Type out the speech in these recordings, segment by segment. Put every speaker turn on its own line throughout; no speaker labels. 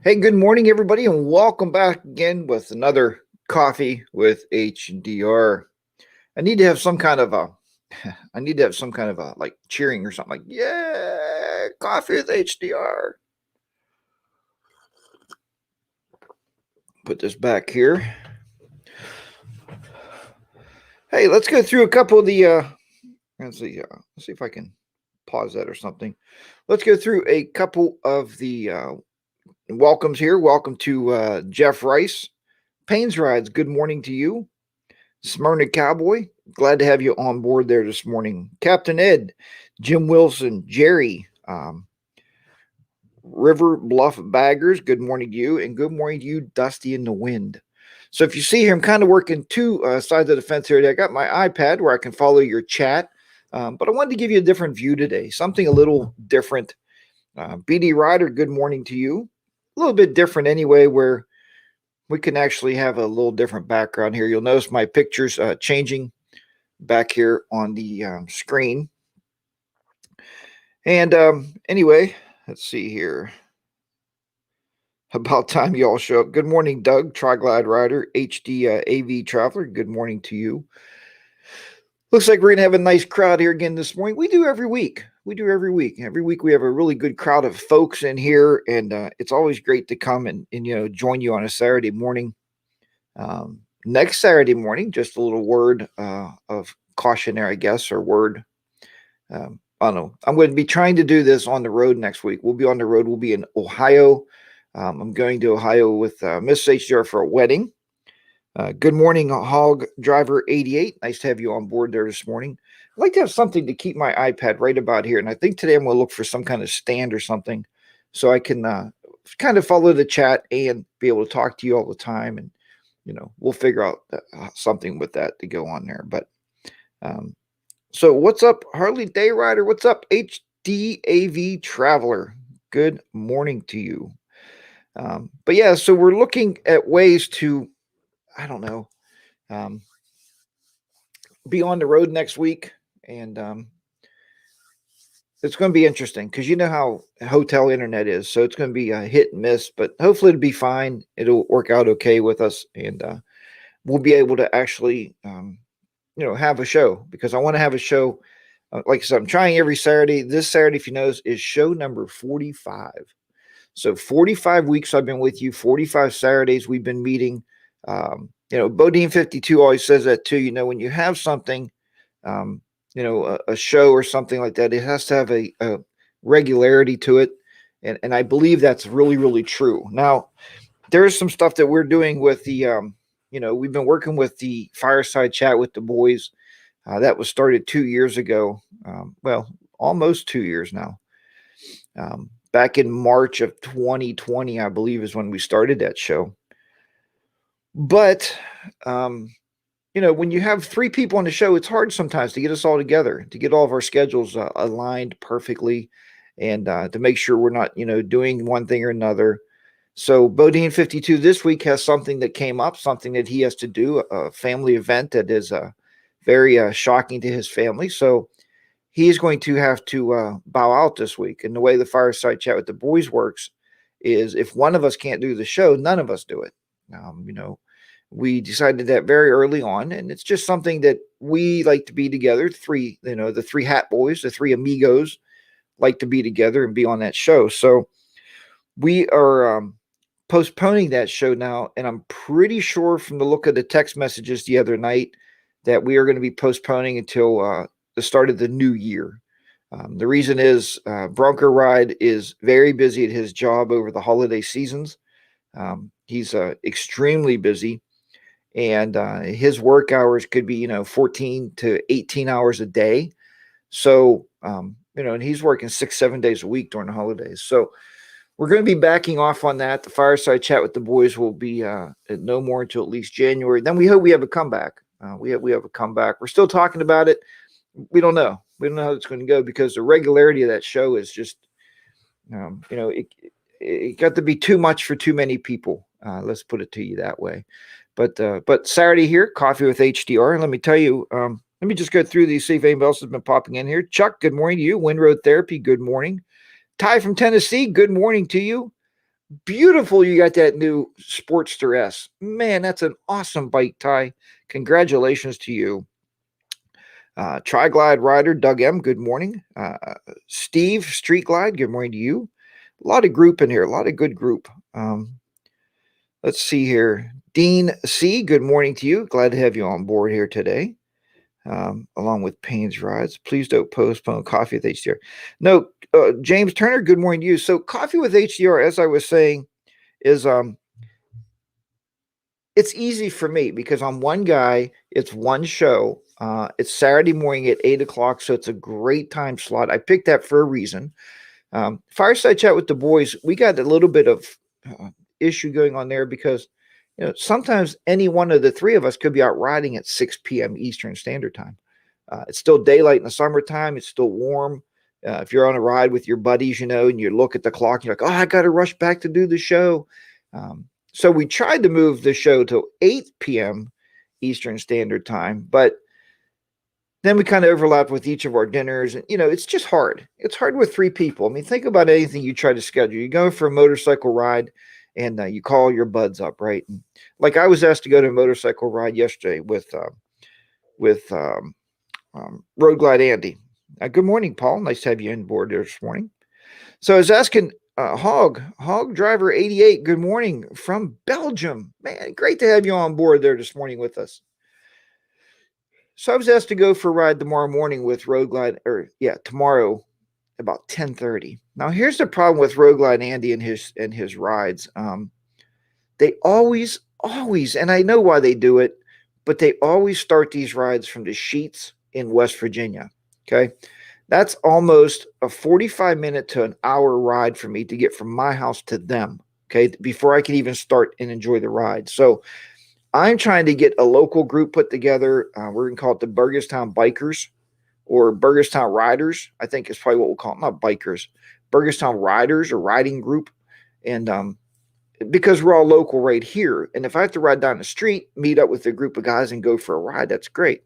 Hey, good morning, everybody, and welcome back again with another coffee with HDR. I need to have some kind of a, I need to have some kind of a like cheering or something like, yeah, coffee with HDR. Put this back here. Hey, let's go through a couple of the. Let's see. Let's see if I can pause that or something. Let's go through a couple of the welcomes here. Welcome to Jeff Rice, Payne's Rides. Good morning to you. Smyrna Cowboy, glad to have you on board there this morning. Captain Ed, Jim Wilson, Jerry, River Bluff Baggers, good morning to you. And good morning to you, Dusty in the Wind. So if you see here, I'm kind of working two sides of the fence here. I got my iPad where I can follow your chat, but I wanted to give you a different view today, something a little different. BD Ryder, good morning to you. A little bit different anyway, where we can actually have a little different background here. You'll notice my pictures changing back here on the screen. And anyway, let's see here. About time you all show up. Good morning, Doug, Triglide Rider, HD AV Traveler. Good morning to you. Looks like we're going to have a nice crowd here again this morning. We do every week. Every week we have a really good crowd of folks in here, and it's always great to come and join you on a Saturday morning. Next Saturday morning, just a little word of caution there, I guess, or word. I don't know. I'm going to be trying to do this on the road next week. We'll be on the road. We'll be in Ohio. I'm going to Ohio with Miss HDR for a wedding. Good morning, Hog Driver 88. Nice to have you on board there this morning. I'd like to have something to keep my iPad right about here. And I think today I'm going to look for some kind of stand or something so I can kind of follow the chat and be able to talk to you all the time. And, we'll figure out something with that to go on there. But so what's up, Harley Day Rider? What's up, HDAV Traveler? Good morning to you. But yeah, so we're looking at ways to, I don't know, be on the road next week. And it's going to be interesting because you know how hotel internet is. So it's going to be a hit and miss, but hopefully it'll be fine. It'll work out okay with us. And we'll be able to actually, have a show because I want to have a show. Like I said, I'm trying every Saturday. This Saturday, if you notice, is show number 45. So 45 weeks I've been with you. 45 Saturdays we've been meeting. Bodine 52 always says that too. When you have something, a show or something like that, it has to have a regularity to it. And I believe that's really, really true. Now, there's some stuff that we're doing with the, we've been working with the Fireside Chat with the boys. That was started 2 years ago. Almost 2 years now. Back in March of 2020, I believe, is when we started that show. But, when you have three people on the show, it's hard sometimes to get us all together, to get all of our schedules aligned perfectly and to make sure we're not, doing one thing or another. So Bodine 52 this week has something that came up, something that he has to do, a family event that is very shocking to his family. So he's going to have to bow out this week. And the way the Fireside Chat with the boys works is if one of us can't do the show, none of us do it. We decided that very early on, and it's just something that we like to be together. The three hat boys, the three amigos like to be together and be on that show. So we are postponing that show now. And I'm pretty sure from the look of the text messages the other night that we are going to be postponing until the start of the new year. The reason is Bronco Ride is very busy at his job over the holiday seasons. He's extremely busy. And his work hours could be, 14 to 18 hours a day. So, and he's working 6-7 days a week during the holidays. So we're going to be backing off on that. The Fireside Chat with the boys will be no more until at least January. Then we hope we have a comeback. We have a comeback. We're still talking about it. We don't know. We don't know how it's going to go because the regularity of that show is just, it got to be too much for too many people. Let's put it to you that way. But Saturday here, Coffee with HDR. And let me tell you, let me just go through these, see if anybody else has been popping in here. Chuck, good morning to you. Windroad Therapy, good morning. Ty from Tennessee, good morning to you. Beautiful. You got that new Sportster S. Man, that's an awesome bike, Ty. Congratulations to you. Tri-Glide Rider, Doug M., good morning. Steve, Street Glide, good morning to you. A lot of group in here, a lot of good group. Let's see here. Dean C., good morning to you. Glad to have you on board here today, along with Payne's Rides. Please don't postpone Coffee with HDR. No, James Turner, good morning to you. So Coffee with HDR, as I was saying, is it's easy for me because I'm one guy. It's one show. It's Saturday morning at 8 o'clock, so it's a great time slot. I picked that for a reason. Fireside Chat with the boys, we got a little bit of issue going on there because sometimes any one of the three of us could be out riding at 6 p.m. Eastern Standard Time. It's still daylight in the summertime. It's still warm. If you're on a ride with your buddies, and you look at the clock, and you're like, oh, I got to rush back to do the show. So we tried to move the show to 8 p.m. Eastern Standard Time, but then we kind of overlap with each of our dinners. And, it's just hard. It's hard with three people. I mean, think about anything you try to schedule. You go for a motorcycle ride and you call your buds up, right? And like I was asked to go to a motorcycle ride yesterday with Road Glide Andy. Good morning, Paul. Nice to have you on board there this morning. So I was asking Hog Driver 88, good morning from Belgium. Man, great to have you on board there this morning with us. So I was asked to go for a ride tomorrow morning with Road Glide, tomorrow about 10:30. Now here's the problem with Road Glide Andy and his rides. They always, and I know why they do it, but they always start these rides from the Sheets in West Virginia. Okay. That's almost a 45-minute to an hour ride for me to get from my house to them. Okay. Before I can even start and enjoy the ride. So I'm trying to get a local group put together. We're going to call it the Burgestown Bikers or Burgestown Riders. I think is probably what we'll call it. Not bikers, Burgestown Riders or riding group. And because we're all local right here. And if I have to ride down the street, meet up with a group of guys and go for a ride, that's great.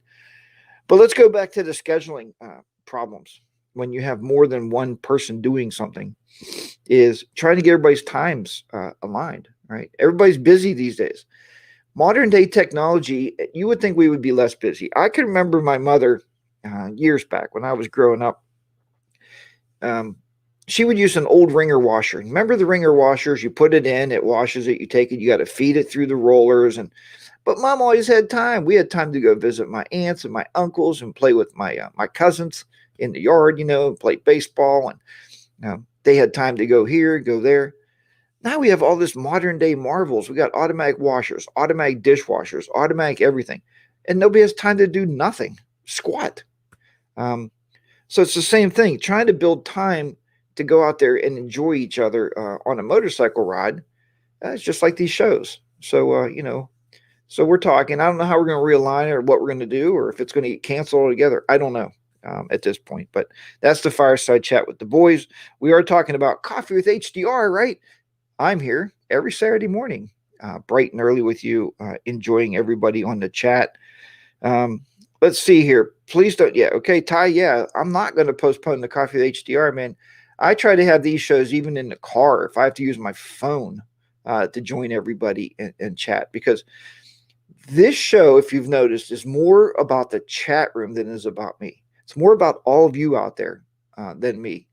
But let's go back to the scheduling problems. When you have more than one person doing something, is trying to get everybody's times aligned, right? Everybody's busy these days. Modern day technology, you would think we would be less busy. I can remember my mother years back when I was growing up. She would use an old wringer washer. Remember the wringer washers? You put it in, it washes it, you take it, you got to feed it through the rollers. But mom always had time. We had time to go visit my aunts and my uncles and play with my cousins in the yard, play baseball. And they had time to go here, go there. Now we have all this modern day marvels. We got automatic washers, automatic dishwashers, automatic everything. And nobody has time to do nothing, squat. So it's the same thing, trying to build time to go out there and enjoy each other on a motorcycle ride. It's just like these shows. So, so we're talking. I don't know how we're going to realign it or what we're going to do or if it's going to get canceled altogether. I don't know at this point. But that's the Fireside Chat with the boys. We are talking about Coffee with HDR, right? I'm here every Saturday morning, bright and early with you, enjoying everybody on the chat. Let's see here. Please don't. Yeah. Okay, Ty. Yeah, I'm not going to postpone the Coffee with HDR, man. I try to have these shows even in the car if I have to use my phone to join everybody and chat, because this show, if you've noticed, is more about the chat room than it is about me. It's more about all of you out there than me.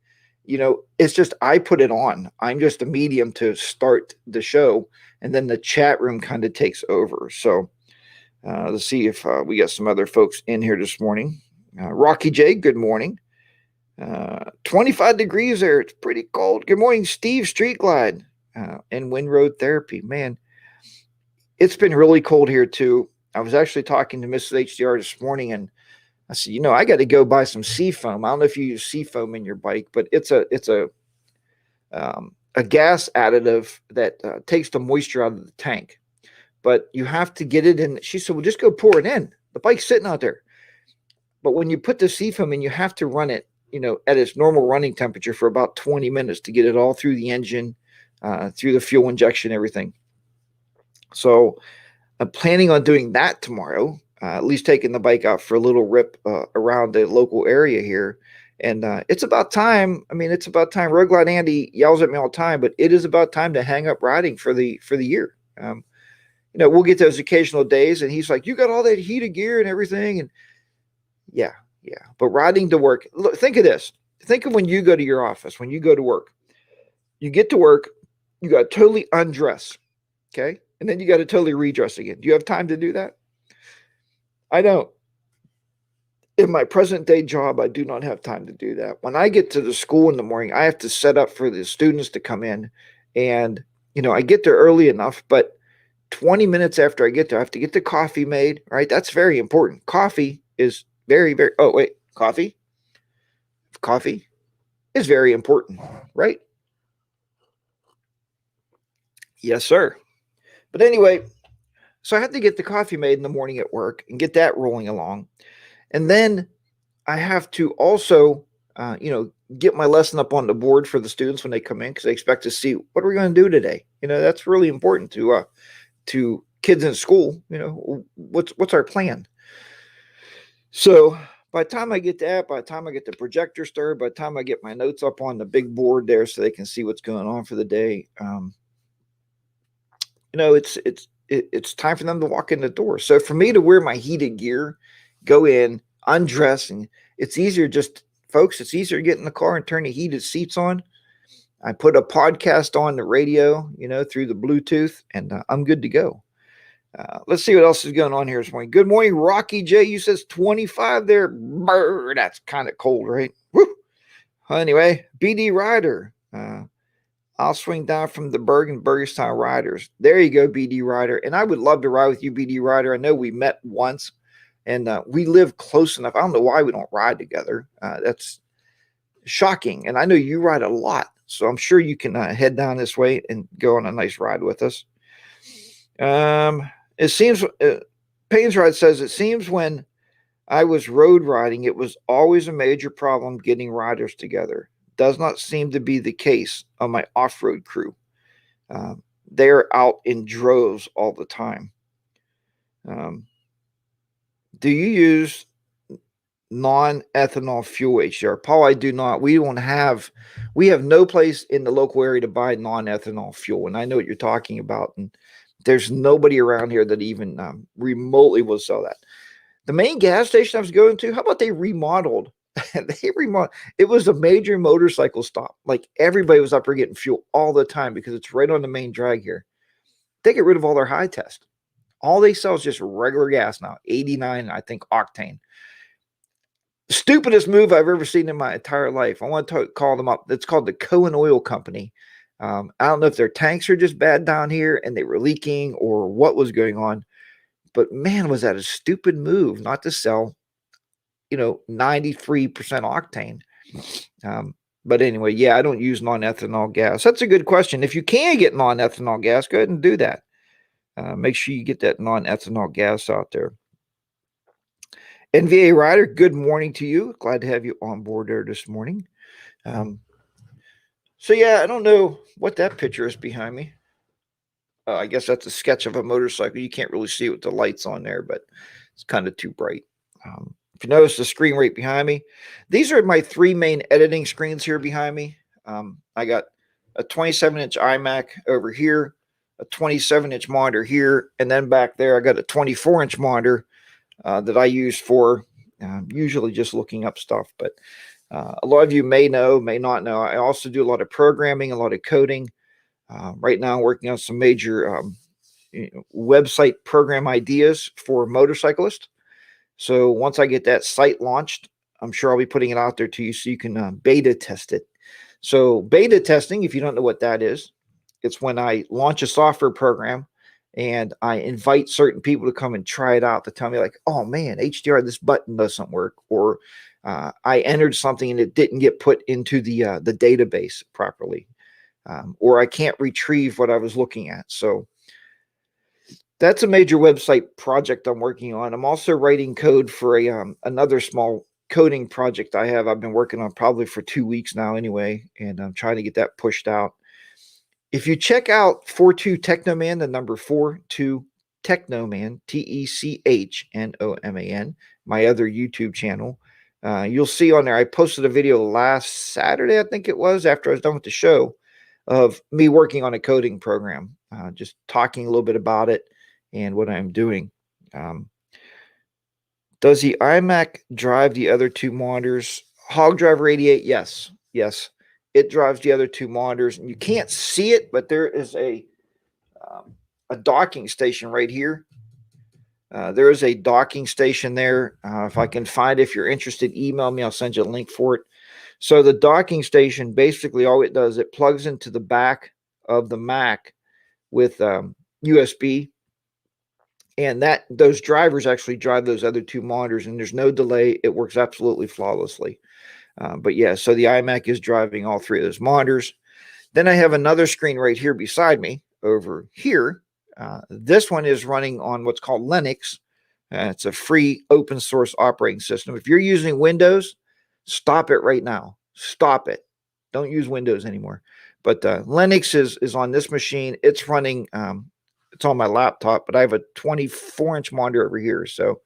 It's just I put it on. I'm just a medium to start the show, and then the chat room kind of takes over. So let's see if we got some other folks in here this morning. Rocky J, good morning. 25 degrees there. It's pretty cold. Good morning, Steve Street Glide and Wind Road Therapy. Man, it's been really cold here too. I was actually talking to Mrs. HDR this morning, and I said, I got to go buy some seafoam. I don't know if you use seafoam in your bike, but it's a gas additive that takes the moisture out of the tank. But you have to get it in. She said, well, just go pour it in. The bike's sitting out there. But when you put the seafoam in, you have to run it, at its normal running temperature for about 20 minutes to get it all through the engine, through the fuel injection, everything. So I'm planning on doing that tomorrow. At least taking the bike out for a little rip around the local area here And it's about time. I mean, it's about time. Road Glide Andy yells at me all the time, but it is about time to hang up riding for the year. We'll get those occasional days, and he's like, "You got all that heated gear and everything," and yeah, yeah. But riding to work. Look, think of this. Think of when you go to your office, when you go to work. You get to work, you got to totally undress, okay, and then you got to totally redress again. Do you have time to do that? I don't. In my present day job, I do not have time to do that. When I get to the school in the morning, I have to set up for the students to come in. And, I get there early enough, but 20 minutes after I get there, I have to get the coffee made, right? That's very important. Coffee is very, very, oh, wait, coffee? Coffee is very important, right? Yes, sir. But anyway, so I have to get the coffee made in the morning at work and get that rolling along. And then I have to also, get my lesson up on the board for the students when they come in, because they expect to see what are we going to do today. That's really important to kids in school. What's our plan? So by the time I get that, by the time I get the projector stirred, by the time I get my notes up on the big board there so they can see what's going on for the day, it's time for them to walk in the door. So for me to wear my heated gear, go in, undress, and it's easier it's easier to get in the car and turn the heated seats on. I put a podcast on the radio, through the Bluetooth, and I'm good to go. Let's see what else is going on here this morning. Good morning, Rocky J. You says 25 there. Brr, that's kind of cold, right? Woo. Anyway, BD Rider. I'll swing down from the Burgerstown Riders. There you go, BD Rider. And I would love to ride with you, BD Rider. I know we met once, and we live close enough. I don't know why we don't ride together. That's shocking. And I know you ride a lot, so I'm sure you can head down this way and go on a nice ride with us. It seems, Payne's Ride says, it seems when I was road riding, it was always a major problem getting riders together. Does not seem to be the case on my off-road crew. They're out in droves all the time. Do you use non-ethanol fuel, HDR? Paul, I do not. We have no place in the local area to buy non-ethanol fuel. And I know what you're talking about. And there's nobody around here that even remotely will sell that. The main gas station I was going to, how about they remodeled? It was a major motorcycle stop. Like everybody was up there getting fuel all the time because it's right on the main drag here. They get rid of all their high test. All they sell is just regular gas now, 89, I think, octane. Stupidest move I've ever seen in my entire life. I want to call them up. It's called the Cohen Oil Company. I don't know if their tanks are just bad down here and they were leaking or what was going on. But man, was that a stupid move not to sell 93% octane. But anyway, yeah, I don't use non-ethanol gas. That's a good question. If you can get non-ethanol gas, go ahead and do that. Make sure you get that non-ethanol gas out there. NVA Rider, good morning to you. Glad to have you on board there this morning. So yeah, I don't know what that picture is behind me. I guess that's a sketch of a motorcycle. You can't really see it with the lights on there, but it's kind of too bright. If you notice the screen right behind me, these are my three main editing screens here behind me. I got a 27-inch Imac over here, a 27-inch monitor here, and then back there I got a 24-inch monitor that I use for usually just looking up stuff. But a lot of you may know, may not know, I also do a lot of programming, a lot of coding. Right now I'm working on some major website program ideas for motorcyclists. So once I get that site launched, I'm sure I'll be putting it out there to you so you can beta test it. So beta testing, if you don't know what that is, it's when I launch a software program and I invite certain people to come and try it out to tell me like, oh man, HDR, this button doesn't work. Or I entered something and it didn't get put into the database properly. Or I can't retrieve what I was looking at. So that's a major website project I'm working on. I'm also writing code for another small coding project I have. I've been working on probably for 2 weeks now anyway, and I'm trying to get that pushed out. If you check out 42 Technoman, the number 42 Technoman, TECHNOMAN, my other YouTube channel, You'll see on there, I posted a video last Saturday, I think it was, after I was done with the show, of me working on a coding program, just talking a little bit about it and what I'm doing. Does the iMac drive the other two monitors? Hog Driver 88, yes. Yes, it drives the other two monitors. And you can't see it, but there is a docking station right here. There is a docking station there. If I can find it, if you're interested, email me. I'll send you a link for it. So the docking station, basically all it does, it plugs into the back of the Mac with USB. And those drivers actually drive those other two monitors, and there's no delay. It works absolutely flawlessly. But yeah, so the iMac is driving all three of those monitors. Then I have another screen right here beside me over here. This one is running on what's called Linux. It's a free open source operating system. If you're using Windows, stop it right now. Stop it. Don't use Windows anymore. But Linux is on this machine. It's running, it's on my laptop, but I have a 24-inch monitor over here. So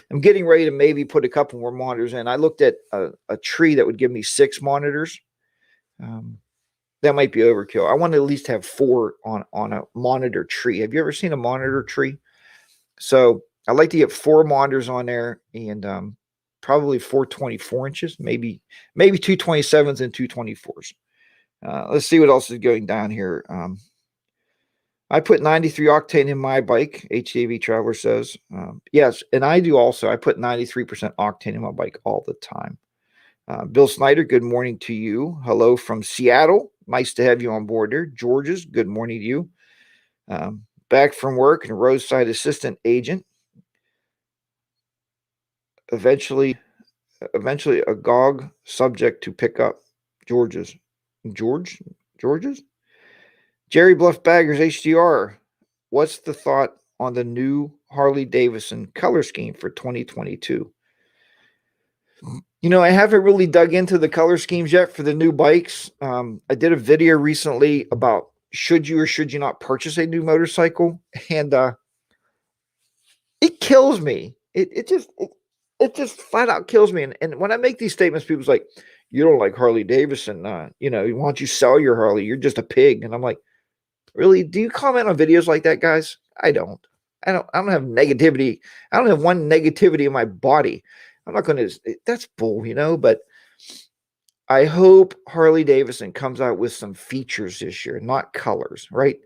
I'm getting ready to maybe put a couple more monitors in. I looked at a tree that would give me 6 monitors. That might be overkill. I want to at least have 4 on a monitor tree. Have you ever seen a monitor tree? So I like to get 4 monitors on there, and probably 4 24 inches, maybe 2 27s and 2 24s. Let's see what else is going down here. I put 93 octane in my bike, HDAV Traveler says. Yes, and I do also. I put 93% octane in my bike all the time. Bill Snyder, good morning to you. Hello from Seattle. Nice to have you on board there. George's, good morning to you. Back from work and roadside assistant agent. Eventually a GOG subject to pick up. George's. Jerry Bluff Baggers HDR. What's the thought on the new Harley Davidson color scheme for 2022? You know, I haven't really dug into the color schemes yet for the new bikes. I did a video recently about should you or should you not purchase a new motorcycle, and it kills me. It just flat out kills me. And when I make these statements, people's like, "You don't like Harley Davidson, why don't you sell your Harley? You're just a pig." And I'm like, really? Do you comment on videos like that, guys? I don't have negativity. I don't have one negativity in my body. I'm not going to, that's bull, but I hope Harley Davidson comes out with some features this year, not colors, right?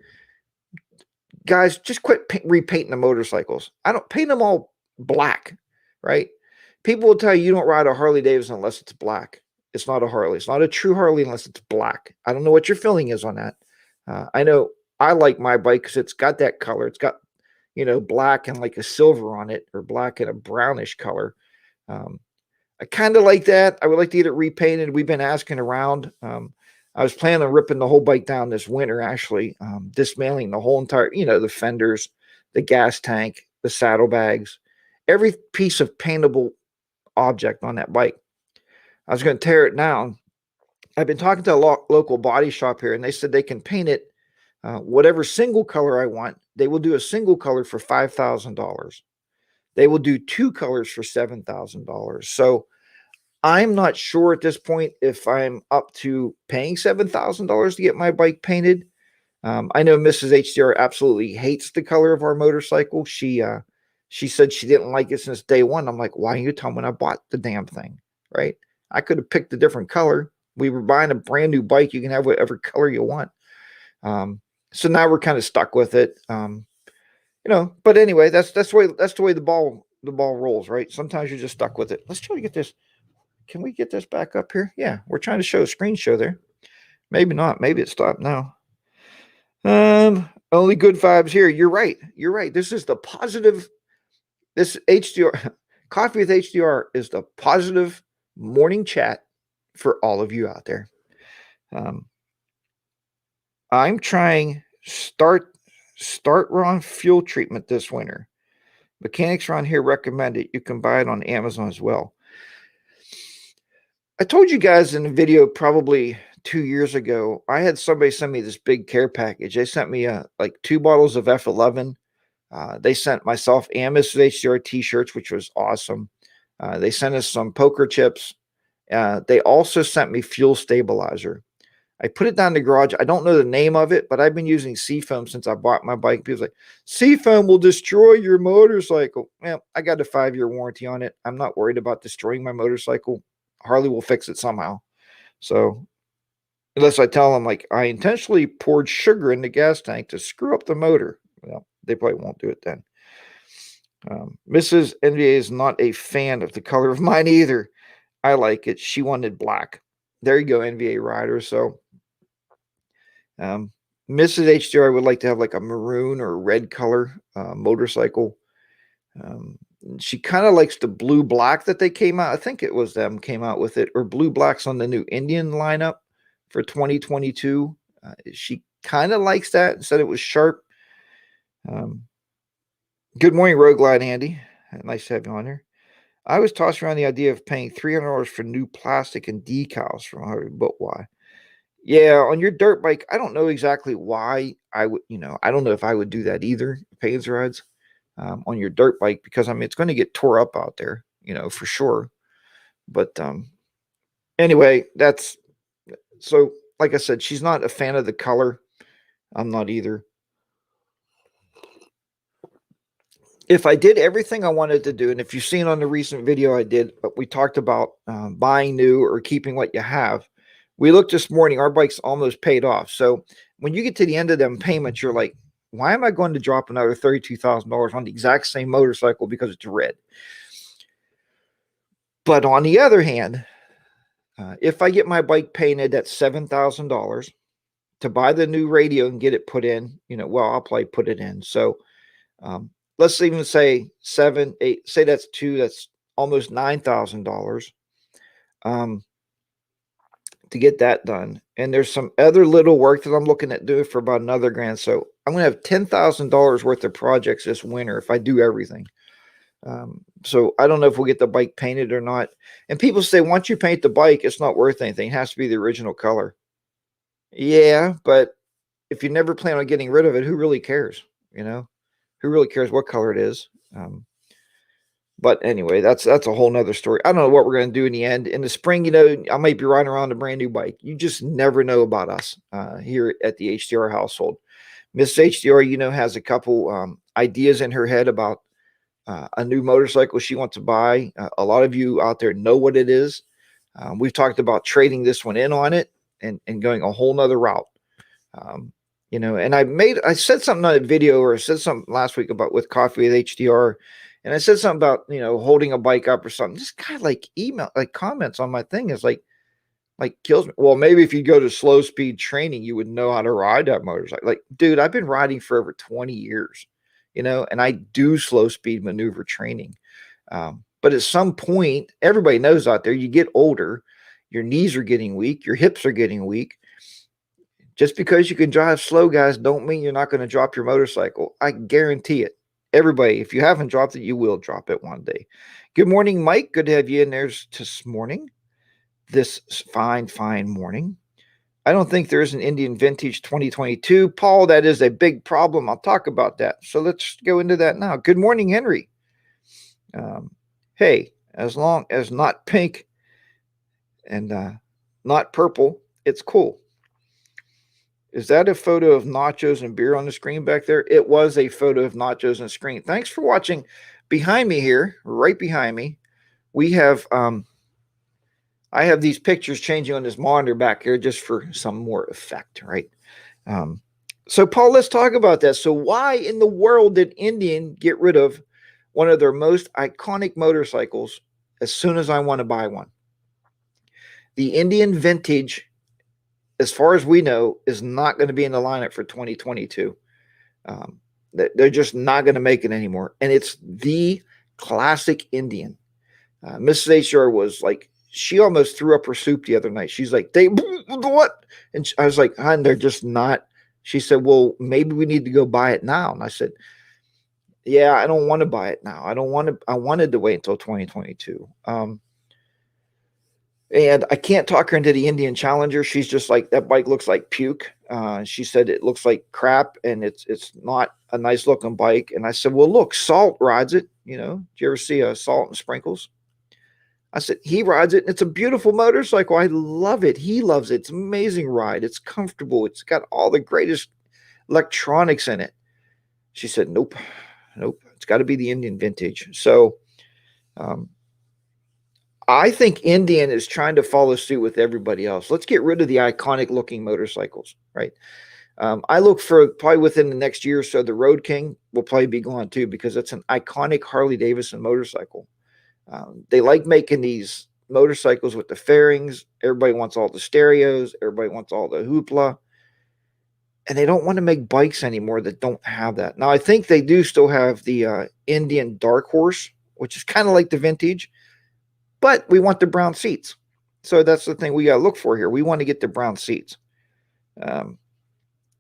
Guys, just quit repainting the motorcycles. I don't paint them all black, right? People will tell you don't ride a Harley Davidson unless it's black. It's not a Harley. It's not a true Harley unless it's black. I don't know what your feeling is on that. I know I like my bike because it's got that color. It's got, black and like a silver on it, or black and a brownish color. I kind of like that. I would like to get it repainted. We've been asking around. I was planning on ripping the whole bike down this winter, actually, dismantling the whole entire, the fenders, the gas tank, the saddlebags, every piece of paintable object on that bike. I was going to tear it down. I've been talking to a local body shop here, and they said they can paint it whatever single color I want. They will do a single color for $5,000. They will do 2 colors for $7,000. So I'm not sure at this point if I'm up to paying $7,000 to get my bike painted. I know Mrs. HDR absolutely hates the color of our motorcycle. She said she didn't like it since day one. I'm like, why didn't you tell me when I bought the damn thing, right? I could have picked a different color. We were buying a brand new bike. You can have whatever color you want. So now we're kind of stuck with it. But anyway, that's the way the ball rolls, right? Sometimes you're just stuck with it. Let's try to get this. Can we get this back up here? Yeah, we're trying to show a screen show there. Maybe not. Maybe it stopped now. Only good vibes here. You're right. This is the positive. This HDR Coffee with HDR is the positive morning chat for all of you out there. I'm trying start on fuel treatment this winter. Mechanics around here recommend it. You can buy it on Amazon as well. I told you guys in a video probably 2 years ago, I had somebody send me this big care package. They sent me like 2 bottles of F11. They sent myself and Mrs. HDR t-shirts, which was awesome. They sent us some poker chips. They also sent me fuel stabilizer. I put it down in the garage. I don't know the name of it, but I've been using Seafoam since I bought my bike. People's like, Seafoam will destroy your motorcycle. Well, I got a 5-year warranty on it. I'm not worried about destroying my motorcycle. Harley will fix it somehow. So unless I tell them, like, I intentionally poured sugar in the gas tank to screw up the motor. Well, they probably won't do it then. Mrs. NVA is not a fan of the color of mine either. I like it. She wanted black. There you go, NVA rider. So Mrs. HDR would like to have like a maroon or red color motorcycle. She kind of likes the blue black that they came out. I think it was them came out with it, or blue blacks on the new Indian lineup for 2022. She kind of likes that and said it was sharp. Good morning, Road Glide Andy. Nice to have you on here. I was tossing around the idea of paying $300 for new plastic and decals from Harley, but why? Yeah, on your dirt bike, I don't know exactly why I would, I don't know if I would do that either, paints rides on your dirt bike, because I mean, it's going to get tore up out there, for sure. But anyway, that's so, like I said, she's not a fan of the color. I'm not either. If I did everything I wanted to do, and if you've seen on the recent video I did, we talked about buying new or keeping what you have. We looked this morning, our bike's almost paid off. So when you get to the end of them payments, you're like, why am I going to drop another $32,000 on the exact same motorcycle because it's red? But on the other hand, if I get my bike painted at $7,000 to buy the new radio and get it put in, well, I'll probably put it in. So let's even say 7, 8, say that's that's almost $9,000 to get that done. And there's some other little work that I'm looking at doing for about another grand. So I'm going to have $10,000 worth of projects this winter if I do everything. So I don't know if we'll get the bike painted or not. And people say, once you paint the bike, it's not worth anything. It has to be the original color. Yeah, but if you never plan on getting rid of it, who really cares? Who really cares what color it is? But anyway, that's a whole nother story. I don't know what we're going to do in the end. In the spring, I might be riding around a brand new bike. You just never know about us here at the HDR household. Miss HDR, has a couple ideas in her head about a new motorcycle she wants to buy. A lot of you out there know what it is. We've talked about trading this one in on it and going a whole nother route. And I said something on a video, or I said something last week about with Coffee with HDR. And I said something about, holding a bike up or something. This guy comments on my thing is like kills me. Well, maybe if you go to slow speed training, you would know how to ride that motorcycle. Like, dude, I've been riding for over 20 years, and I do slow speed maneuver training. But at some point, everybody knows out there, you get older, your knees are getting weak, your hips are getting weak. Just because you can drive slow, guys, don't mean you're not going to drop your motorcycle. I guarantee it. Everybody, if you haven't dropped it, you will drop it one day. Good morning, Mike. Good to have you in there this morning. This fine morning. I don't think there is an Indian Vintage 2022. Paul, that is a big problem. I'll talk about that. So let's go into that now. Good morning, Henry. Hey, as long as not pink and not purple, it's cool. Is that a photo of nachos and beer on the screen back there? It was a photo of nachos on the screen. Thanks for watching. Behind me here, right behind me, we have I have these pictures changing on this monitor back here just for some more effect, right? So Paul, let's talk about that. So why in the world did Indian get rid of one of their most iconic motorcycles as soon as I want to buy one? The Indian Vintage, as far as we know, is not going to be in the lineup for 2022. They're just not going to make it anymore. And it's the classic Indian. Mrs. HR was like, she almost threw up her soup the other night. She's like, what? And I was like, hon, they're just not. She said, well, maybe we need to go buy it now. And I said, yeah, I don't want to buy it now. I wanted to wait until 2022. And I can't talk her into the Indian Challenger. She's just like, that bike looks like puke. She said it looks like crap and it's not a nice looking bike. And I said, well, look, Salt rides it. Did you ever see a Salt and Sprinkles? I said, he rides it, and it's a beautiful motorcycle. I love it. He loves it. It's an amazing ride. It's comfortable. It's got all the greatest electronics in it. She said, nope, nope. It's got to be the Indian vintage. So um, I think Indian is trying to follow suit with everybody else. Let's get rid of the iconic looking motorcycles, right? I look for probably within the next year or so, the Road King will probably be gone too, because it's an iconic Harley Davidson motorcycle. They like making these motorcycles with the fairings. Everybody wants all the stereos. Everybody wants all the hoopla. And they don't want to make bikes anymore that don't have that. Now, I think they do still have the Indian Dark Horse, which is kind of like the vintage, but we want the brown seats. So that's the thing we got to look for here. We want to get the brown seats.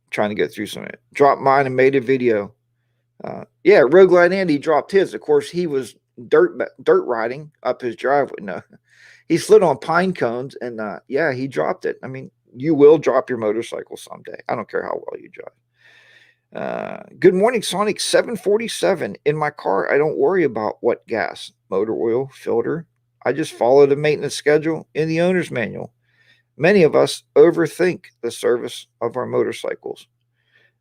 Trying to get through some of it. Dropped mine and made a video. Yeah, Road Glide Andy dropped his. Of course, he was dirt riding up his driveway. No, he slid on pine cones, and yeah, he dropped it. I mean, you will drop your motorcycle someday. I don't care how well you drive. Good morning, Sonic 747. In my car, I don't worry about what gas, motor oil, filter. I just follow the maintenance schedule in the owner's manual. Many of us overthink the service of our motorcycles.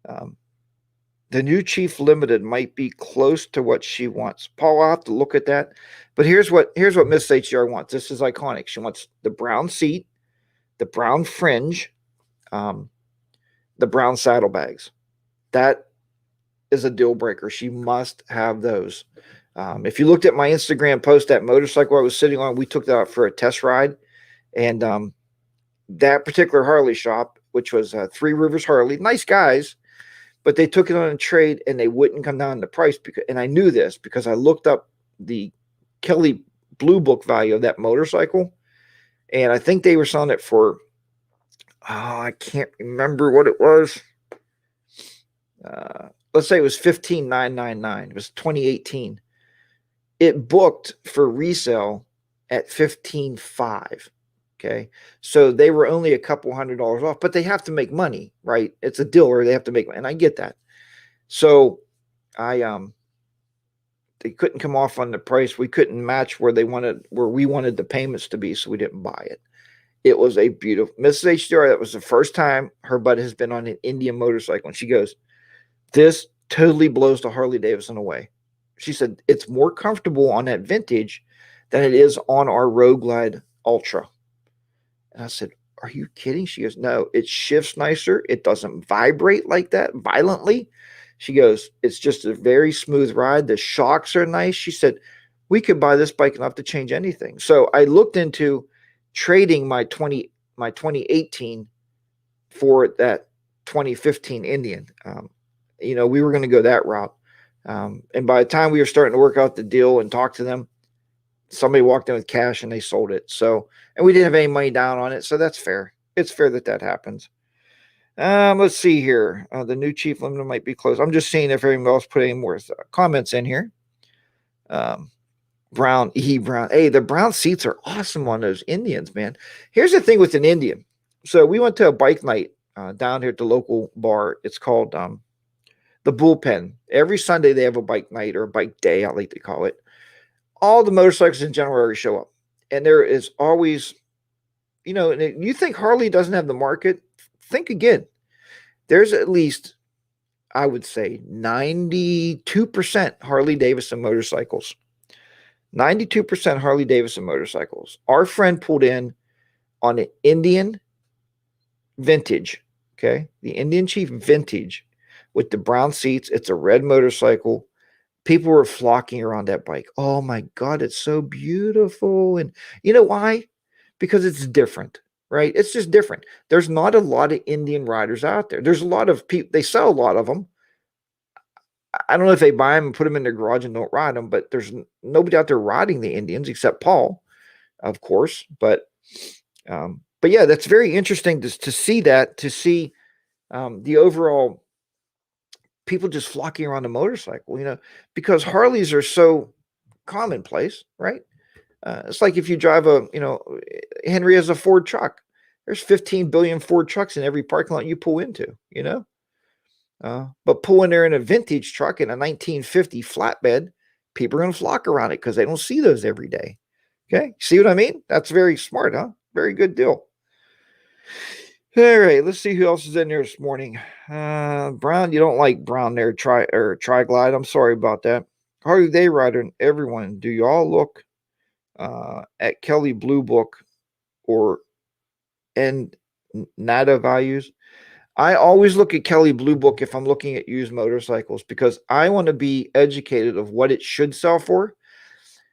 The new Chief Limited might be close to what she wants. Paul, I'll have to look at that. But here's what Miss HDR wants. This is iconic. She wants the brown seat, the brown fringe, the brown saddlebags. That is a deal breaker. She must have those. If you looked at my Instagram post, that motorcycle I was sitting on, we took that out for a test ride. And that particular Harley shop, which was Three Rivers Harley, nice guys, but they took it on a trade and they wouldn't come down in the price. And I knew this because I looked up the Kelly Blue Book value of that motorcycle, and I think they were selling it for, I can't remember what it was. Let's say it was $15,999. It was 2018. It booked for resale at $15,500. Okay, so they were only a couple $100 off, but they have to make money, right? It's a dealer; they have to make money, and I get that. So, they couldn't come off on the price. We couldn't match where we wanted the payments to be, so we didn't buy it. It was a beautiful Mrs. HDR. That was the first time her butt has been on an Indian motorcycle, and she goes, "This totally blows the Harley Davidson away." She said it's more comfortable on that vintage than it is on our Road Glide Ultra. And I said, are you kidding? She goes, no, it shifts nicer. It doesn't vibrate like that violently. She goes, it's just a very smooth ride. The shocks are nice. She said, we could buy this bike and not have to change anything. So I looked into trading my 2018 for that 2015 Indian. We were going to go that route. And by the time we were starting to work out the deal and talk to them, somebody walked in with cash and they sold it. So, and we didn't have any money down on it. So that's fair. It's fair that happens. Let's see here. The new Chief Limited might be closed. I'm just seeing if anyone else put any more comments in here. Brown. Hey, the brown seats are awesome on those Indians, man. Here's the thing with an Indian. So we went to a bike night down here at the local bar. It's called the Bullpen. Every Sunday they have a bike night or a bike day, I like to call it. All the motorcycles in January show up, and there is always, you think Harley doesn't have the market? Think again. There's at least, I would say, 92% Harley Davidson motorcycles. 92% Harley Davidson motorcycles. Our friend pulled in on an Indian vintage, okay? The Indian Chief vintage with the brown seats. It's a red motorcycle. People were flocking around that bike. Oh my God, it's so beautiful. And you know why? Because it's different, right? It's just different. There's not a lot of Indian riders out there. There's a lot of people, they sell a lot of them. I don't know if they buy them and put them in their garage and don't ride them, but there's nobody out there riding the Indians except Paul, of course. But yeah, that's very interesting to see that, to see the overall people just flocking around a motorcycle, because Harleys are so commonplace, right? It's like if you drive Henry has a Ford truck. There's 15 billion Ford trucks in every parking lot you pull into, but pull in there in a vintage truck in a 1950 flatbed, people are going to flock around it because they don't see those every day. Okay. See what I mean? That's very smart, huh? Very good deal. All right, let's see who else is in there this morning. Brown, you don't like Brown there, Tri-Glide. I'm sorry about that. Harley Day Rider and everyone, do y'all look at Kelly Blue Book or and NADA values? I always look at Kelly Blue Book if I'm looking at used motorcycles because I want to be educated of what it should sell for.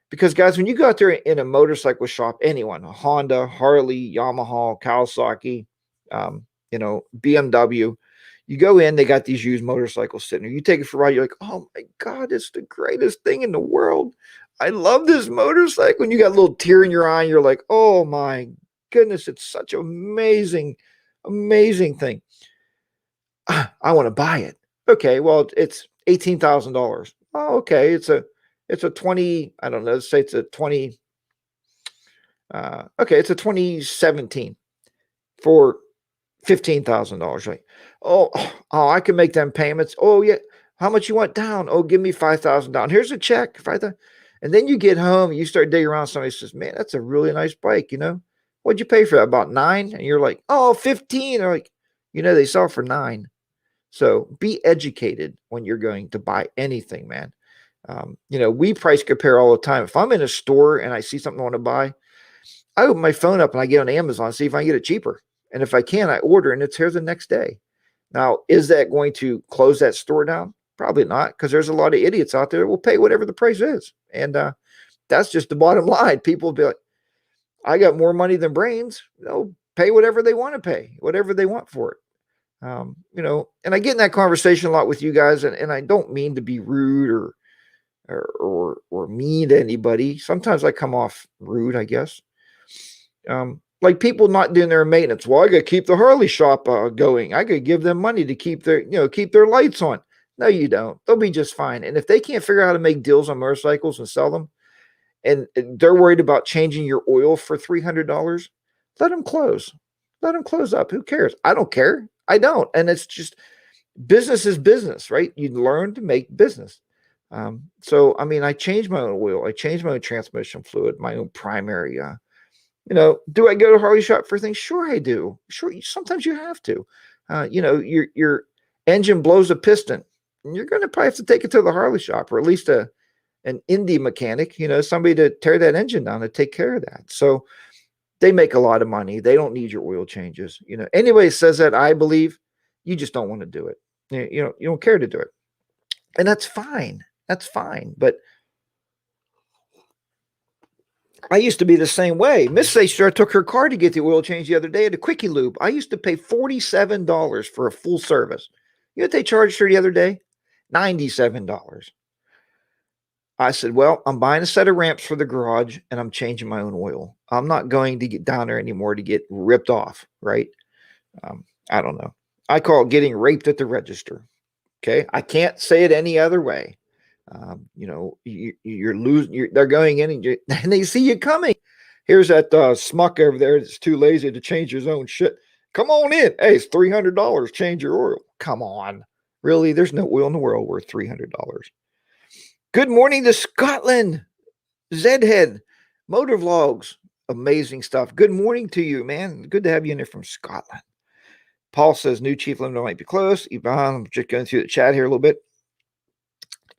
Because guys, when you go out there in a motorcycle shop, anyone, a Honda, Harley, Yamaha, Kawasaki, BMW, you go in, they got these used motorcycles sitting there. You take it for a ride, you're like, oh my God, it's the greatest thing in the world. I love this motorcycle. And you got a little tear in your eye, and you're like, oh my goodness, it's such an amazing, amazing thing. I want to buy it. Okay, well, it's $18,000. Oh, okay, it's a 20, I don't know, let's say it's a 20, okay, it's a 2017 for $15,000, right? Oh, I can make them payments. Oh, yeah. How much you want down? Oh, give me $5,000 down. Here's a check. 5,000. And then you get home, you start digging around. Somebody says, man, that's a really nice bike. What'd you pay for that? About 9? And you're like, oh, 15. They're like, they sell for 9. So be educated when you're going to buy anything, man. We price compare all the time. If I'm in a store and I see something I want to buy, I open my phone up and I get on Amazon, see if I can get it cheaper. And if I can, I order and it's here the next day. Now, is that going to close that store down? Probably not, because there's a lot of idiots out there that will pay whatever the price is. And that's just the bottom line. People will be like, I got more money than brains. Pay whatever they want to pay, whatever they want for it. And I get in that conversation a lot with you guys, and I don't mean to be rude or mean to anybody. Sometimes I come off rude, I guess. Like people not doing their maintenance. Well, I got to keep the Harley shop going. I got to give them money to keep their lights on. No, you don't. They'll be just fine. And if they can't figure out how to make deals on motorcycles and sell them, and they're worried about changing your oil for $300, let them close. Let them close up. Who cares? I don't care. I don't. And it's just business is business, right? You learn to make business. So, I mean, I changed my own oil. I changed my own transmission fluid, my own primary. Do I go to Harley shop for things? Sure, I do. Sure, sometimes you have to. Your engine blows a piston, and you're going to probably have to take it to the Harley shop, or at least an indie mechanic. Somebody to tear that engine down to take care of that. So they make a lot of money. They don't need your oil changes. Anybody says that, I believe, you just don't want to do it. You don't care to do it, and that's fine. That's fine, but I used to be the same way. Miss Sacer took her car to get the oil change the other day at a Quickie Lube. I used to pay $47 for a full service. You know what they charged her the other day? $97. I said, well, I'm buying a set of ramps for the garage and I'm changing my own oil. I'm not going to get down there anymore to get ripped off, right? I don't know. I call it getting raped at the register. Okay. I can't say it any other way. You're losing. They're going in and they see you coming. Here's that smuck over there that's too lazy to change his own shit. Come on in. Hey, it's $300. Change your oil. Come on. Really? There's no oil in the world worth $300. Good morning to Scotland. Zedhead. Motor Vlogs. Amazing stuff. Good morning to you, man. Good to have you in there from Scotland. Paul says new chief limiter might be close. Yvonne, I'm just going through the chat here a little bit.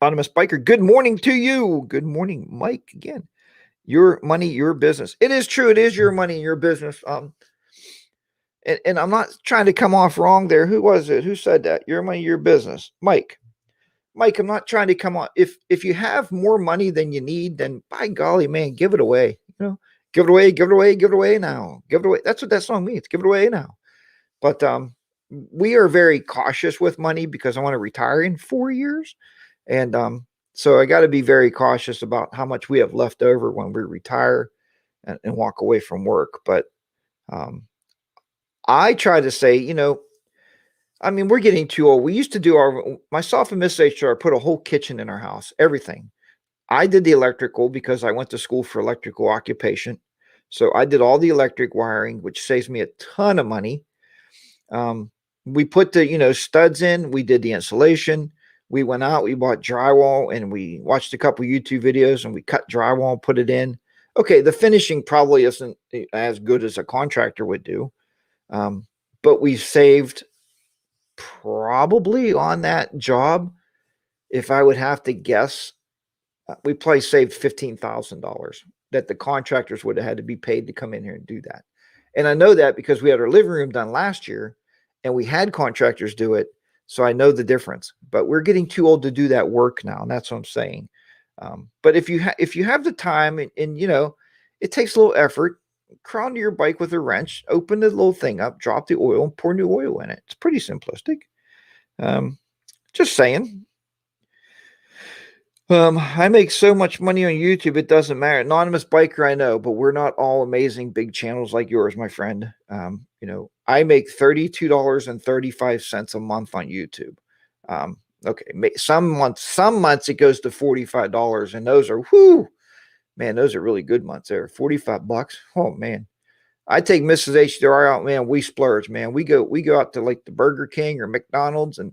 Anonymous Biker, good morning to you. Good morning, Mike. Again, your money, your business. It is true. It is your money, your business. And I'm not trying to come off wrong there. Who was it? Who said that? Your money, your business. Mike, I'm not trying to come on. If you have more money than you need, then by golly, man, give it away. Give it away, give it away, give it away now. Give it away. That's what that song means. Give it away now. But we are very cautious with money because I want to retire in 4 years. And so I got to be very cautious about how much we have left over when we retire and walk away from work. But I try to say, we're getting too old. We used to do myself and Miss HR put a whole kitchen in our house, everything. I did the electrical because I went to school for electrical occupation. So I did all the electric wiring, which saves me a ton of money. We put the, studs in, we did the insulation. We went out, we bought drywall, and we watched a couple YouTube videos, and we cut drywall, put it in. Okay, the finishing probably isn't as good as a contractor would do, but we saved probably on that job, if I would have to guess, we probably saved $15,000 that the contractors would have had to be paid to come in here and do that. And I know that because we had our living room done last year and we had contractors do it. So I know the difference, but we're getting too old to do that work now. And that's what I'm saying. But if you have the time and it takes a little effort, crawl to your bike with a wrench, open the little thing up, drop the oil, and pour new oil in it. It's pretty simplistic. Just saying. I make so much money on YouTube, it doesn't matter. Anonymous biker, I know, but we're not all amazing big channels like yours, my friend. I make $32.35 a month on YouTube. Okay, some months it goes to $45, and those are man, those are really good months there. $45. Oh man. I take Mrs. HDR out, man. We splurge, man. We go out to like the Burger King or McDonald's, and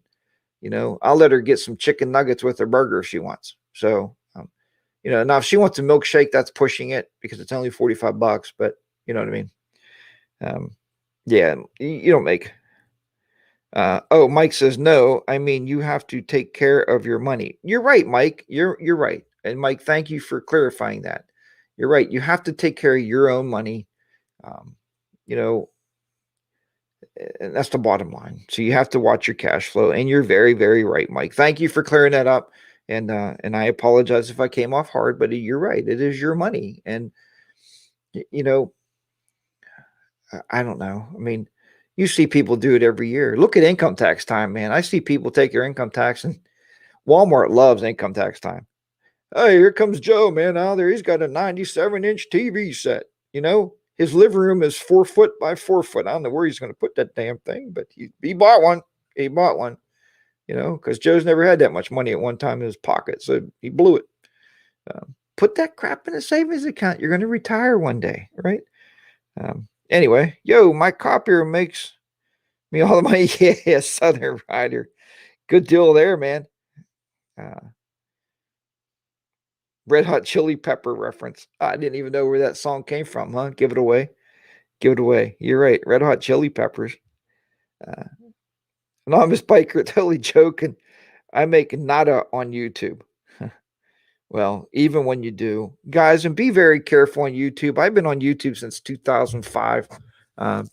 I'll let her get some chicken nuggets with her burger if she wants. So, now if she wants a milkshake, that's pushing it because it's only $45, but you know what I mean? Yeah, you don't make. Mike says, no, I mean, you have to take care of your money. You're right, Mike. You're right. And Mike, thank you for clarifying that. You're right. You have to take care of your own money. And that's the bottom line. So you have to watch your cash flow, and you're very, very right, Mike. Thank you for clearing that up. And I apologize if I came off hard, but you're right. It is your money. And, I don't know. I mean, you see people do it every year. Look at income tax time, man. I see people take their income tax, and Walmart loves income tax time. Oh, here comes Joe, man. Out there, he's got a 97-inch TV set. His living room is 4 foot by 4 foot. I don't know where he's going to put that damn thing, but he bought one. He bought one, because Joe's never had that much money at one time in his pocket, so he blew it. Put that crap in a savings account. You're going to retire one day, right? Anyway, my copier makes me all the money. Yeah, Southern Rider. Good deal there, man. Red Hot Chili Pepper reference. I didn't even know where that song came from, huh? Give it away. Give it away. You're right. Red Hot Chili Peppers. Anonymous biker, totally joking. I make nada on YouTube. Well, even when you do, guys, and be very careful on YouTube. I've been on YouTube since 2005. I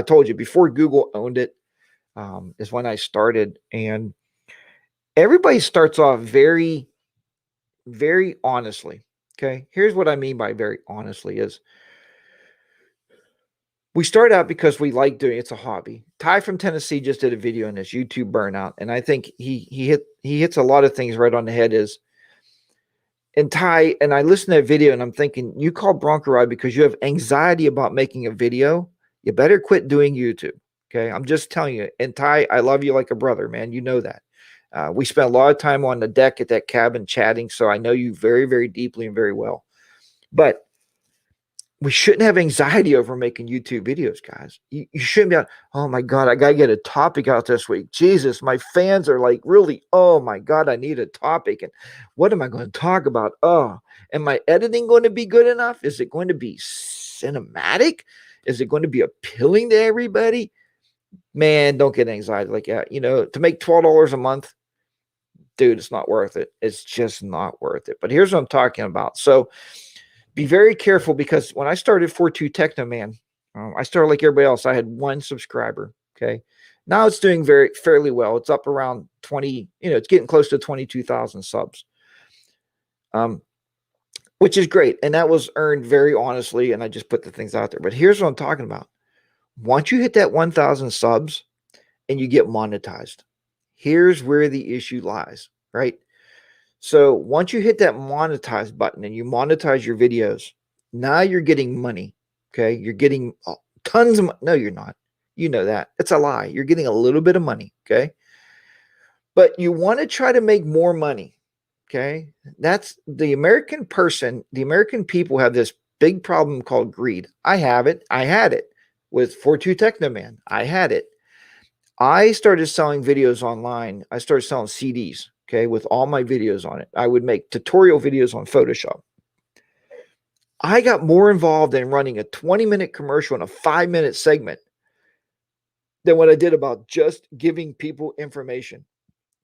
told you, before Google owned it, is when I started. And everybody starts off very, very honestly. Okay. Here's what I mean by very honestly is we start out because we like doing it's a hobby. Ty from Tennessee just did a video on this YouTube burnout. And I think he hits a lot of things right on the head and Ty, and I listened to that video and I'm thinking, you call Bronco Ride because you have anxiety about making a video. You better quit doing YouTube. Okay. I'm just telling you. And Ty, I love you like a brother, man. You know that. We spent a lot of time on the deck at that cabin chatting. So I know you very, very deeply and very well. But we shouldn't have anxiety over making YouTube videos, guys. You shouldn't be out, oh my God, I got to get a topic out this week. Jesus, my fans are like, really, oh my God, I need a topic. And what am I going to talk about? Oh, am my editing going to be good enough? Is it going to be cinematic? Is it going to be appealing to everybody? Man, don't get anxiety like that. To make $12 a month, dude, it's not worth it. It's just not worth it. But here's what I'm talking about. So be very careful, because when I started 42 Techno Man, I started like everybody else. I had 1 subscriber. Okay. Now it's doing fairly well. It's up around 20, it's getting close to 22,000 subs. Which is great. And that was earned very honestly. And I just put the things out there. But here's what I'm talking about. Once you hit that 1,000 subs and you get monetized, here's where the issue lies, right? So once you hit that monetize button and you monetize your videos, now you're getting money. Okay. You're getting tons of money. No, you're not. You know that. It's a lie. You're getting a little bit of money. Okay. But you want to try to make more money. Okay. That's the American person. The American people have this big problem called greed. I have it. I had it with 42 Techno Man. I had it. I started selling videos online. I started selling CDs. Okay, with all my videos on it. I would make tutorial videos on Photoshop. I got more involved in running a 20-minute commercial and a 5-minute segment than what I did about just giving people information.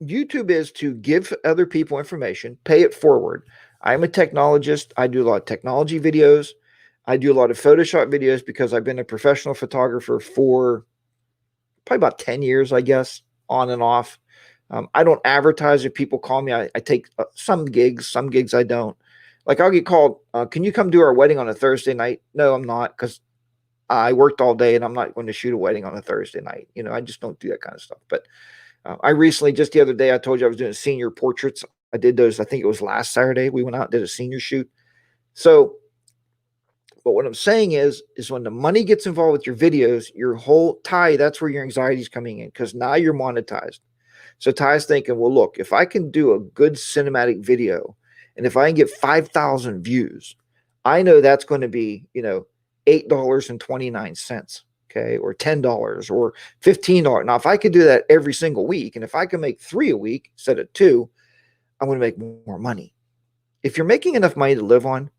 YouTube is to give other people information, pay it forward. I'm a technologist. I do a lot of technology videos. I do a lot of Photoshop videos because I've been a professional photographer for probably about 10 years, I guess, on and off. I don't advertise if people call me. I take some gigs I don't. Like I'll get called, can you come do our wedding on a Thursday night? No, I'm not, because I worked all day and I'm not going to shoot a wedding on a Thursday night. I just don't do that kind of stuff. But I recently, just the other day, I told you I was doing senior portraits. I did those, I think it was last Saturday. We went out and did a senior shoot. So, but what I'm saying is when the money gets involved with your videos, your whole Ty, that's where your anxiety is coming in, because now you're monetized. So Ty's thinking, well, look, if I can do a good cinematic video and if I can get 5,000 views, I know that's going to be, $8.29, okay, or $10 or $15. Now, if I could do that every single week, and if I can make 3 a week instead of 2, I'm going to make more money. If you're making enough money to live on,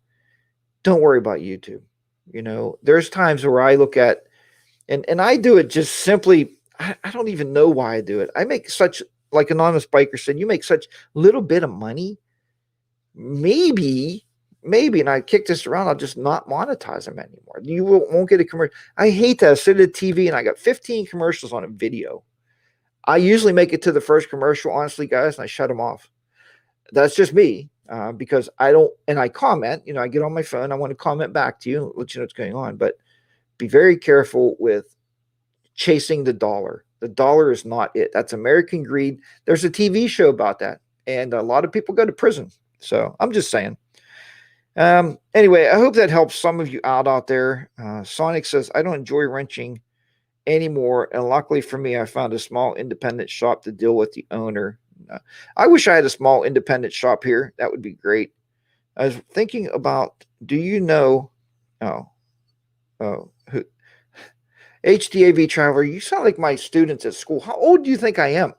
don't worry about YouTube. There's times where I look at, and I do it just simply, I don't even know why I do it. I make such, like Anonymous Biker said, you make such little bit of money. Maybe, and I kick this around, I'll just not monetize them anymore. You won't get a commercial. I hate that. I sit at the TV and I got 15 commercials on a video. I usually make it to the first commercial, honestly, guys, and I shut them off. That's just me, because I don't, and I comment, I get on my phone, I want to comment back to you, let you know what's going on, but be very careful with chasing the dollar. The dollar is not it. That's American greed. There's a TV show about that, and a lot of people go to prison. So I'm just saying. Anyway, I hope that helps some of you out there. Sonic says, I don't enjoy wrenching anymore, and luckily for me, I found a small independent shop to deal with the owner. I wish I had a small independent shop here. That would be great. I was thinking about, do you know, who, HDAV Traveler, you sound like my students at school. How old do you think I am?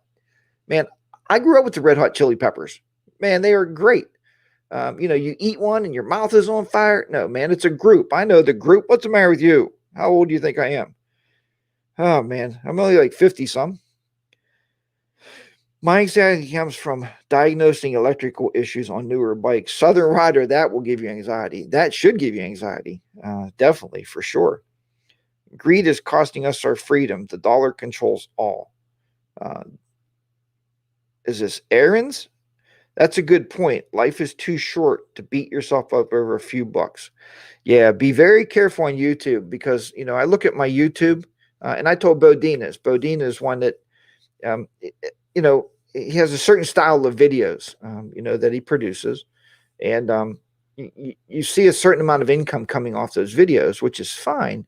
Man, I grew up with the Red Hot Chili Peppers. Man, they are great. You eat one and your mouth is on fire. No, man, it's a group. I know the group. What's the matter with you? How old do you think I am? Oh, man, I'm only like 50-some. My anxiety comes from diagnosing electrical issues on newer bikes. Southern Rider, that will give you anxiety. That should give you anxiety. Definitely, for sure. Greed is costing us our freedom. The dollar controls all. Is this errands? That's a good point. Life is too short to beat yourself up over a few bucks. Yeah, be very careful on YouTube, because, I look at my YouTube, and I told Bodine is one that, he has a certain style of videos, that he produces. And you see a certain amount of income coming off those videos, which is fine.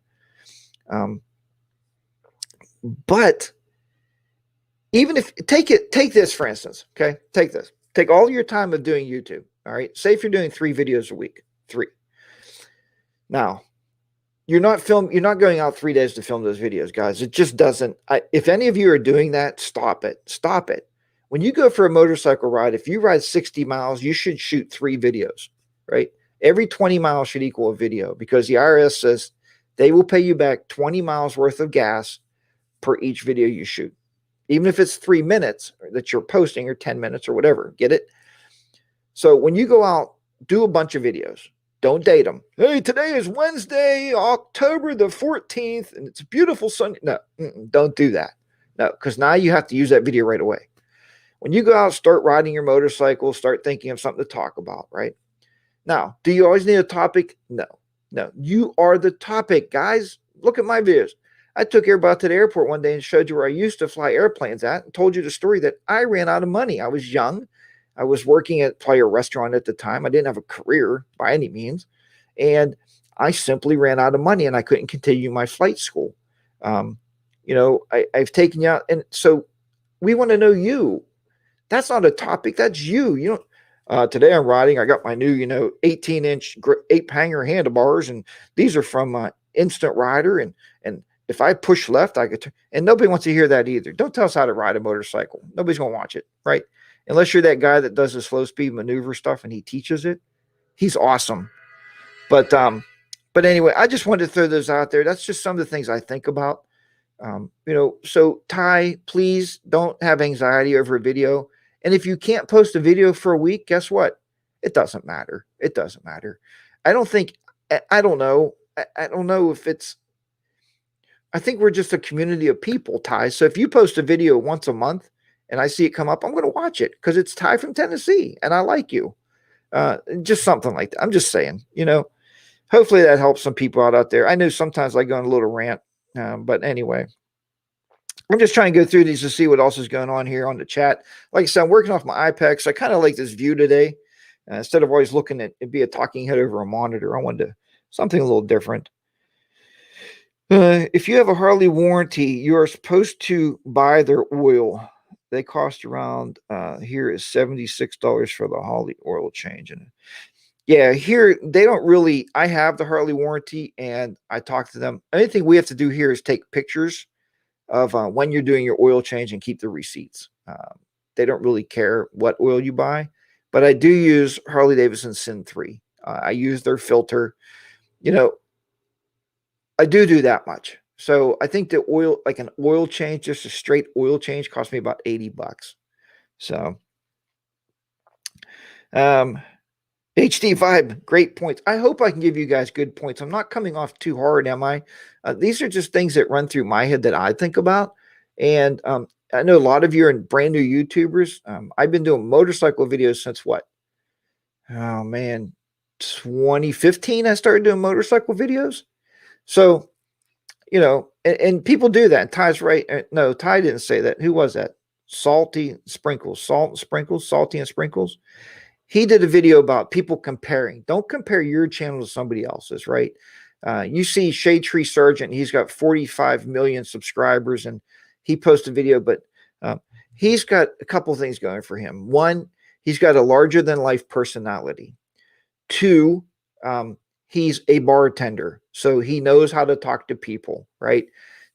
But even if, take this, for instance, okay, take all your time of doing YouTube. All right. Say if you're doing 3 videos a week, 3. Now, you're not going out 3 days to film those videos, guys. It just doesn't. If any of you are doing that, stop it. When you go for a motorcycle ride, if you ride 60 miles, you should shoot 3 videos, right? Every 20 miles should equal a video, because the IRS says they will pay you back 20 miles worth of gas per each video you shoot. Even if it's 3 minutes that you're posting, or 10 minutes or whatever, get it? So when you go out, do a bunch of videos. Don't date them. Hey, today is Wednesday, October the 14th, and it's a beautiful Sunday. No, don't do that. No, because now you have to use that video right away. When you go out, start riding your motorcycle, start thinking of something to talk about, right? Now, do you always need a topic? No. You are the topic, guys. Look at my videos. I took everybody to the airport one day and showed you where I used to fly airplanes at, and told you the story that I ran out of money. I was young. I was working at probably a restaurant at the time. I didn't have a career by any means. And I simply ran out of money, and I couldn't continue my flight school. I've taken you out. And so we want to know you. That's not a topic. That's you. Today I'm riding. I got my new, 18-inch 8-hanger handlebars. And these are from Instant Rider. And if I push left, I could turn. And nobody wants to hear that either. Don't tell us how to ride a motorcycle. Nobody's going to watch it, right? Unless you're that guy that does the slow speed maneuver stuff and he teaches it. He's awesome. But anyway, I just wanted to throw those out there. That's just some of the things I think about. So Ty, please don't have anxiety over a video. And if you can't post a video for a week, guess what? It doesn't matter. It doesn't matter. I don't think, I don't know. I don't know if it's, I think we're just a community of people, Ty. So if you post a video once a month and I see it come up, I'm going to watch it because it's Ty from Tennessee and I like you. Just something like that. I'm just saying, hopefully that helps some people out there. I know sometimes I go on a little rant, but anyway, I'm just trying to go through these to see what else is going on here on the chat. Like I said, I'm working off my iPad, so I kind of like this view today. Instead of always looking at it be a talking head over a monitor, I wanted to something a little different. If you have a Harley warranty, you are supposed to buy their oil. They cost around here is $76 for the Harley oil change. And yeah, here they don't really. I have the Harley warranty, and I talk to them. Anything we have to do here is take pictures of when you're doing your oil change and keep the receipts. They don't really care what oil you buy, but I do use Harley Davidson Sin 3. I use their filter. I do that much. So I think the oil, like an oil change, just a straight oil change, cost me about $80. So, HD Vibe, great points. I hope I can give you guys good points. I'm not coming off too hard, am I? These are just things that run through my head that I think about. And I know a lot of you are brand new YouTubers. I've been doing motorcycle videos since what? Oh, man, 2015 I started doing motorcycle videos. So, and people do that. Ty's right. No, Ty didn't say that. Who was that? Salty Sprinkles, Salt and Sprinkles, Salty and Sprinkles. He did a video about people comparing. Don't compare your channel to somebody else's, right? You see Shade Tree Sergeant, he's got 45 million subscribers, and he posted a video, but he's got a couple of things going for him. One, he's got a larger than life personality. Two, he's a bartender, so he knows how to talk to people, right?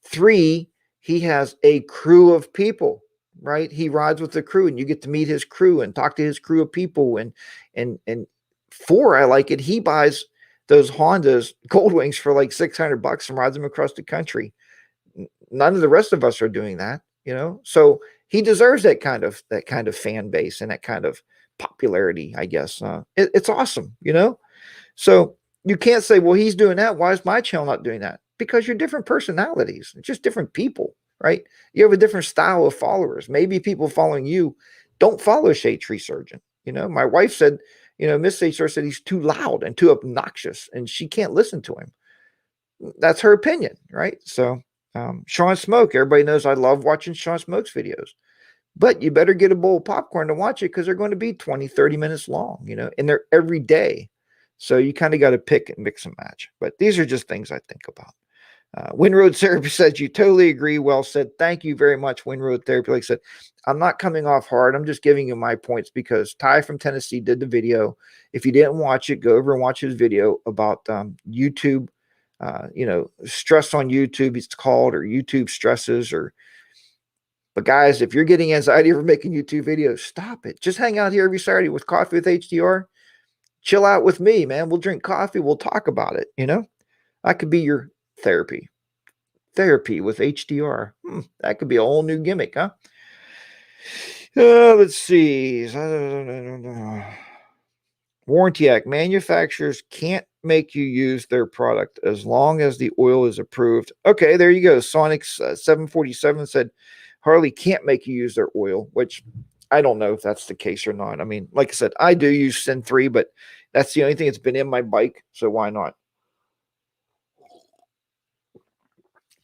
Three, he has a crew of people, right? He rides with the crew, and you get to meet his crew and talk to his crew of people. And four, I like it. He buys those Hondas Goldwings for like $600 and rides them across the country. None of the rest of us are doing that, So he deserves that kind of fan base and that kind of popularity, I guess. It's awesome, So you can't say, well, he's doing that. Why is my channel not doing that? Because you're different personalities, just different people, right? You have a different style of followers. Maybe people following you don't follow Shade Tree Surgeon. My wife said, Miss Shade Surgeon said he's too loud and too obnoxious, and she can't listen to him. That's her opinion, right? So Sean Smoke, everybody knows I love watching Sean Smoke's videos. But you better get a bowl of popcorn to watch it because they're going to be 20, 30 minutes long, and they're every day. So you kind of got to pick and mix and match. But these are just things I think about. Windroad Therapy says, you totally agree. Well said. Thank you very much, Windroad Therapy. Like I said, I'm not coming off hard. I'm just giving you my points because Ty from Tennessee did the video. If you didn't watch it, go over and watch his video about YouTube, stress on YouTube, it's called, or YouTube stresses. But guys, if you're getting anxiety over making YouTube videos, stop it. Just hang out here every Saturday with Coffee with HDR. Chill out with me, man. We'll drink coffee. We'll talk about it. I could be your therapy with HDR. That could be a whole new gimmick, huh? Let's see. Warranty Act. Manufacturers can't make you use their product as long as the oil is approved. Okay, there you go. Sonic's 747 said Harley can't make you use their oil, which I don't know if that's the case or not. I mean, like I said, I do use Sin 3, but that's the only thing that's been in my bike, so why not?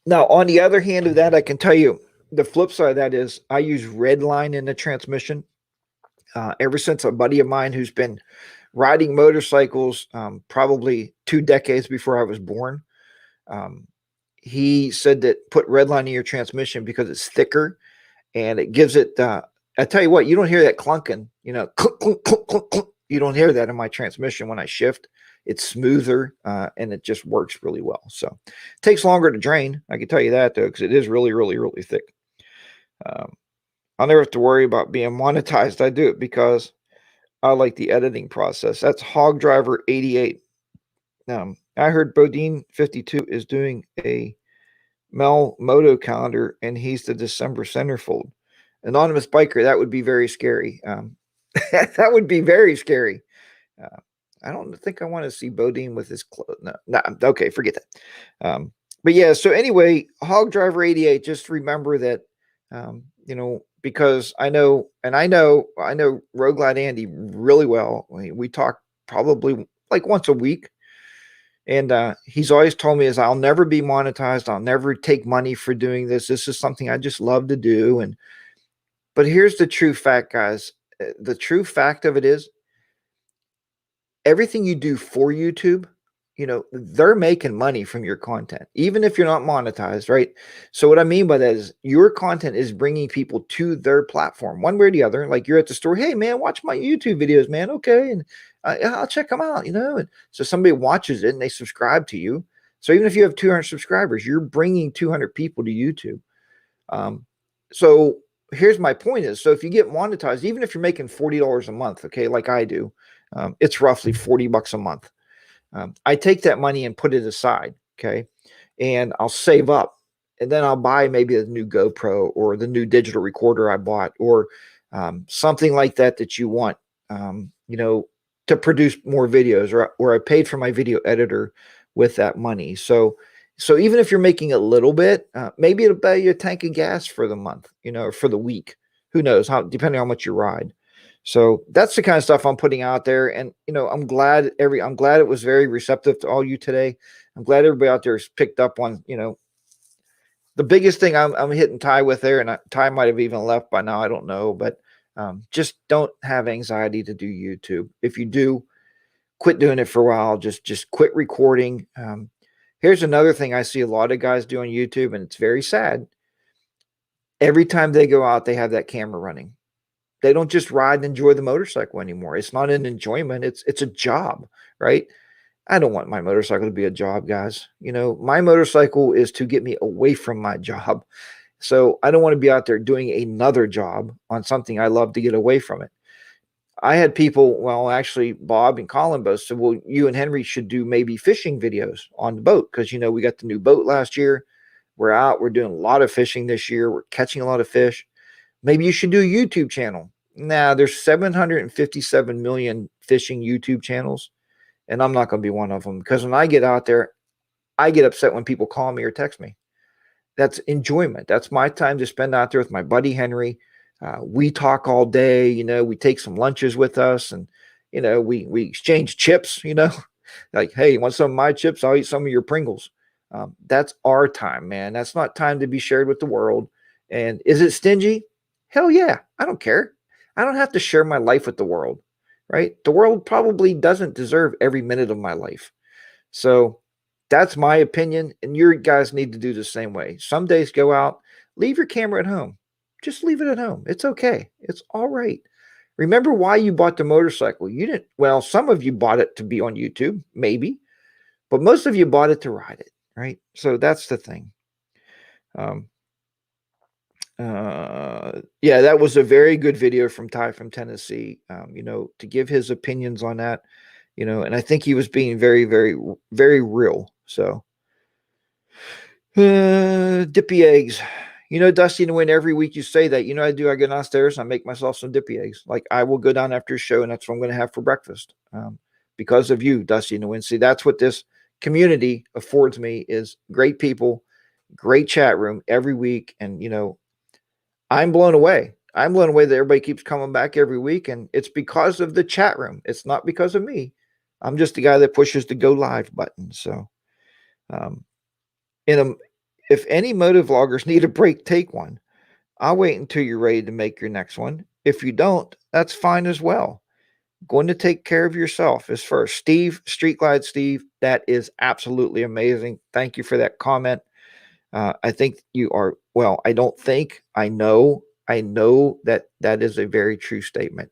Now, on the other hand of that, I can tell you the flip side of that is I use Redline in the transmission. Ever since a buddy of mine who's been riding motorcycles probably 2 decades before I was born, he said that put Redline in your transmission because it's thicker and it gives it I tell you what, you don't hear that clunking, clunk, clunk, clunk, clunk, clunk. You don't hear that in my transmission when I shift. It's smoother and it just works really well. So it takes longer to drain. I can tell you that though, because it is really, really, really thick. I'll never have to worry about being monetized. I do it because I like the editing process. That's Hog Driver 88. I heard Bodine 52 is doing a Mel Moto calendar, and he's the December centerfold. Anonymous biker, that would be very scary. That would be very scary. Uh, I don't think I want to see Bodine with his clothes. No, no, okay, forget that. But yeah, so anyway, Hog Driver 88, just remember that, because I know Roguelite Andy really well. We talk probably like once a week. And he's always told me is I'll never be monetized. I'll never take money for doing this. This is something I just love to do. But here's the true fact, guys. The true fact of it is everything you do for YouTube, they're making money from your content, even if you're not monetized, right? So what I mean by that is your content is bringing people to their platform one way or the other. Like you're at the store, hey man, watch my YouTube videos, man. Okay, and I'll check them out, And so somebody watches it and they subscribe to you. So even if you have 200 subscribers, you're bringing 200 people to YouTube. So here's my point is, so if you get monetized, even if you're making $40 a month, okay, like I do, it's roughly $40 a month. I take that money and put it aside, okay, and I'll save up, and then I'll buy maybe a new GoPro or the new digital recorder I bought, or something like that you want, to produce more videos, or I paid for my video editor with that money. So even if you're making a little bit, maybe it'll buy you a tank of gas for the month, or for the week. Who knows? Depending on how much you ride. So that's the kind of stuff I'm putting out there. And I'm glad it was very receptive to all you today. I'm glad everybody out there has picked up on, the biggest thing I'm hitting Ty with there, and Ty might have even left by now. I don't know, but just don't have anxiety to do YouTube. If you do, quit doing it for a while. Just quit recording. Here's another thing I see a lot of guys do on YouTube, and it's very sad. Every time they go out, they have that camera running. They don't just ride and enjoy the motorcycle anymore. It's not an enjoyment. It's a job, right? I don't want my motorcycle to be a job, guys. My motorcycle is to get me away from my job. So I don't want to be out there doing another job on something I love to get away from it. I had people, well, actually, Bob and Colin both said, well, you and Henry should do maybe fishing videos on the boat because, we got the new boat last year. We're out. We're doing a lot of fishing this year. We're catching a lot of fish. Maybe you should do a YouTube channel. Now, there's 757 million fishing YouTube channels, and I'm not going to be one of them because when I get out there, I get upset when people call me or text me. That's enjoyment. That's my time to spend out there with my buddy Henry. We talk all day, we take some lunches with us, and, we exchange chips, like, hey, you want some of my chips? I'll eat some of your Pringles. That's our time, man. That's not time to be shared with the world. And is it stingy? Hell yeah. I don't care. I don't have to share my life with the world, right? The world probably doesn't deserve every minute of my life. So that's my opinion. And you guys need to do the same way. Some days go out, leave your camera at home. Just leave it at home. It's okay. It's all right. Remember why you bought the motorcycle. You didn't, well, some of you bought it to be on YouTube, maybe, but most of you bought it to ride it, right? So that's the thing. Yeah, that was a very good video from Ty from Tennessee, to give his opinions on that, and I think he was being very, very, very real. So, dippy eggs. Dusty, to win every week you say that. I do. I go downstairs and I make myself some dippy eggs. Like I will go down after a show and that's what I'm going to have for breakfast. Because of you, Dusty, to win. See, that's what this community affords me is great people, great chat room every week. And, I'm blown away. I'm blown away that everybody keeps coming back every week. And it's because of the chat room. It's not because of me. I'm just the guy that pushes the go live button. So, if any moto vloggers need a break, take one. I'll wait until you're ready to make your next one. If you don't, that's fine as well. Going to take care of yourself is first. Steve, Street Glide Steve, that is absolutely amazing. Thank you for that comment. I think you are, well, I don't think, I know that that is a very true statement.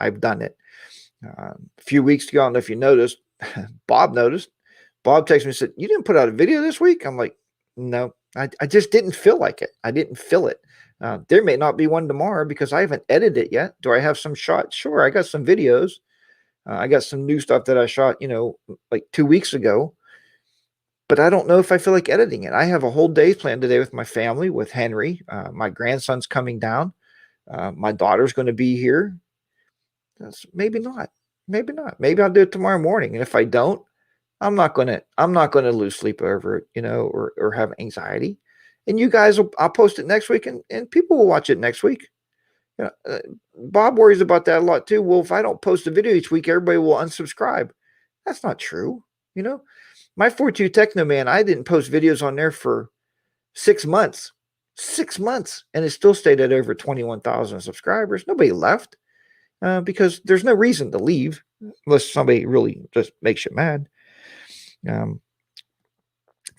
I've done it. A few weeks ago, I don't know if you noticed, Bob noticed. Bob texted me and said, you didn't put out a video this week? I'm like, no, I just didn't feel like it. I didn't feel it. There may not be one tomorrow because I haven't edited it yet. Do I have some shots? Sure, I got some videos. I got some new stuff that I shot, like 2 weeks ago, but I don't know if I feel like editing it. I have a whole day planned today with my family, with Henry. My grandson's coming down. My daughter's going to be here. Maybe not. Maybe not. Maybe I'll do it tomorrow morning. And if I don't, I'm not gonna lose sleep over it, or have anxiety. And you guys I'll post it next week, and people will watch it next week. Bob worries about that a lot too. Well, if I don't post a video each week, everybody will unsubscribe. That's not true. My 42 Techno Man, I didn't post videos on there for 6 months. 6 months, and it still stayed at over 21,000 subscribers. Nobody left because there's no reason to leave unless somebody really just makes you mad.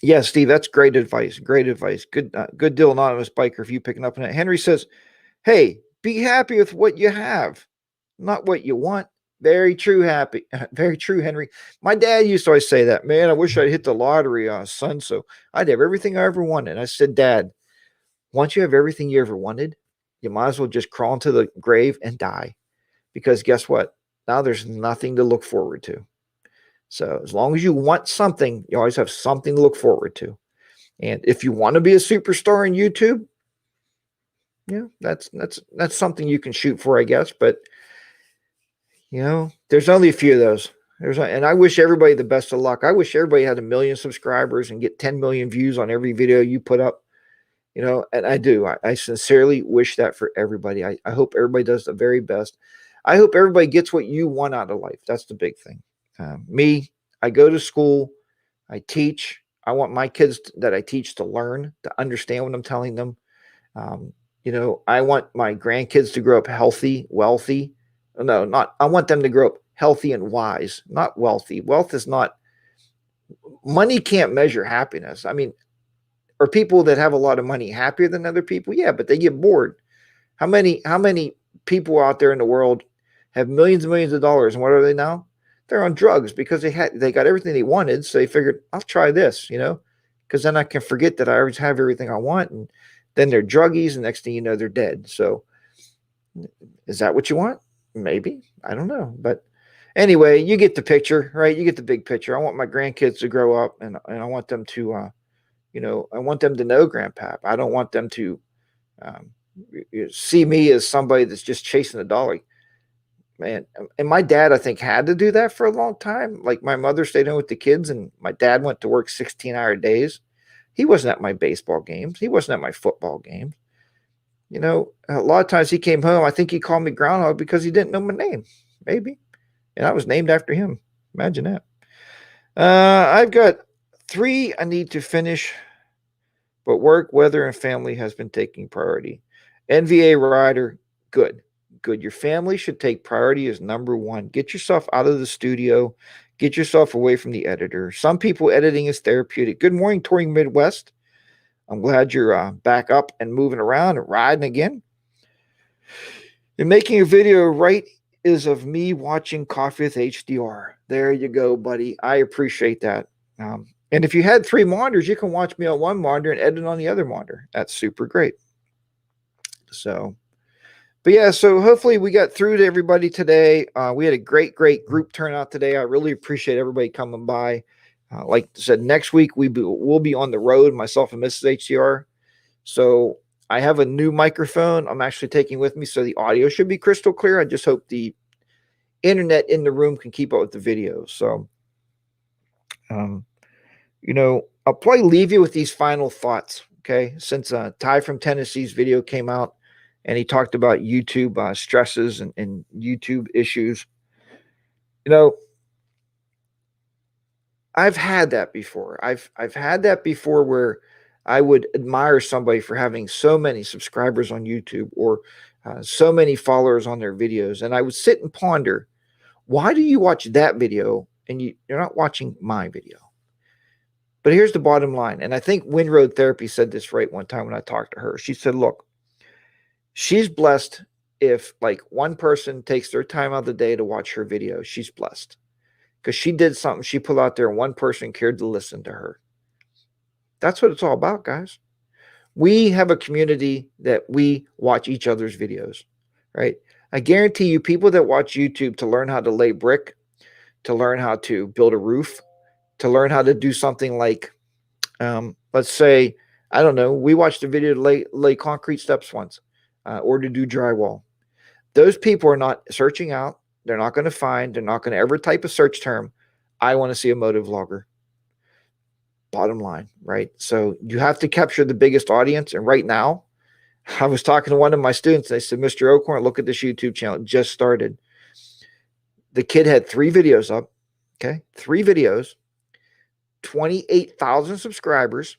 Yeah, Steve, that's great advice. Great advice. Good deal, anonymous biker. If you picking up on it, Henry says, "Hey, be happy with what you have, not what you want." Very true, happy. Very true, Henry. My dad used to always say that. Man, I wish I'd hit the lottery, son, so I'd have everything I ever wanted. And I said, Dad, once you have everything you ever wanted, you might as well just crawl into the grave and die, because guess what? Now there's nothing to look forward to. So as long as you want something, you always have something to look forward to. And if you want to be a superstar on YouTube, that's something you can shoot for, I guess. But there's only a few of those. And I wish everybody the best of luck. I wish everybody had 1 million subscribers and get 10 million views on every video you put up. And I do. I sincerely wish that for everybody. I hope everybody does the very best. I hope everybody gets what you want out of life. That's the big thing. Me, I go to school, I teach. I want my kids that I teach to learn, to understand what I'm telling them. I want my grandkids to grow up healthy, wealthy. No, not, I want them to grow up healthy and wise, not wealthy. Wealth is not, money can't measure happiness. I mean, are people that have a lot of money happier than other people? Yeah, but they get bored. How many people out there in the world have millions and millions of dollars, and what are they now? They're on drugs because they got everything they wanted, so they figured, I'll try this, because then I can forget that I always have everything I want, and then they're druggies, and next thing you know, they're dead. So is that what you want? Maybe. I don't know. But anyway, you get the picture, right? You get the big picture. I want my grandkids to grow up, and I want them to, I want them to know Grandpap. I don't want them to see me as somebody that's just chasing a dollar. Man, and my dad, I think, had to do that for a long time. Like, my mother stayed home with the kids, and my dad went to work 16-hour days. He wasn't at my baseball games. He wasn't at my football games. A lot of times he came home, I think he called me Groundhog because he didn't know my name, maybe. And I was named after him. Imagine that. I've got 3 I need to finish, but work, weather, and family has been taking priority. NVA rider, good. Your family should take priority as number 1. Get yourself out of the studio. Get yourself away from the editor. Some people, editing is therapeutic. Good morning, Touring Midwest. I'm glad you're back up and moving around and riding again. And making a video right is of me watching Coffee with HDR. There you go, buddy. I appreciate that. And if you had 3 monitors, you can watch me on one monitor and edit on the other monitor. That's super great. So, but yeah, so hopefully we got through to everybody today. We had a great group turnout today. I really appreciate everybody coming by. Like I said, next week we'll be on the road, myself and Mrs. HDR. So I have a new microphone I'm actually taking with me, so the audio should be crystal clear. I just hope the internet in the room can keep up with the video. So, I'll probably leave you with these final thoughts, okay? Since Ty from Tennessee's video came out, and he talked about YouTube stresses and YouTube issues. I've had that before. I've had that before where I would admire somebody for having so many subscribers on YouTube or so many followers on their videos, and I would sit and ponder, why do you watch that video and you're not watching my video? But here's the bottom line, and I think Windroad Therapy said this right one time when I talked to her. She said, look, she's blessed if like one person takes their time out of the day to watch her video. She's blessed because she did something she put out there and one person cared to listen to her. That's what it's all about, guys. We have a community that we watch each other's videos, right? I guarantee you, people that watch YouTube to learn how to lay brick to learn how to build a roof, to learn how to do something like, let's say, I don't know, we watched a video to lay concrete steps once, or to do drywall. Those people are not searching out. They're not going to find, they're not going to ever type a search term, I want to see a motive vlogger. Bottom line, right? So you have to capture the biggest audience. And right now, I was talking to one of my students. They said, Mr. Oakhorn, look at this YouTube channel. It just started. The kid had 3 videos up. Okay. 3 videos, 28,000 subscribers.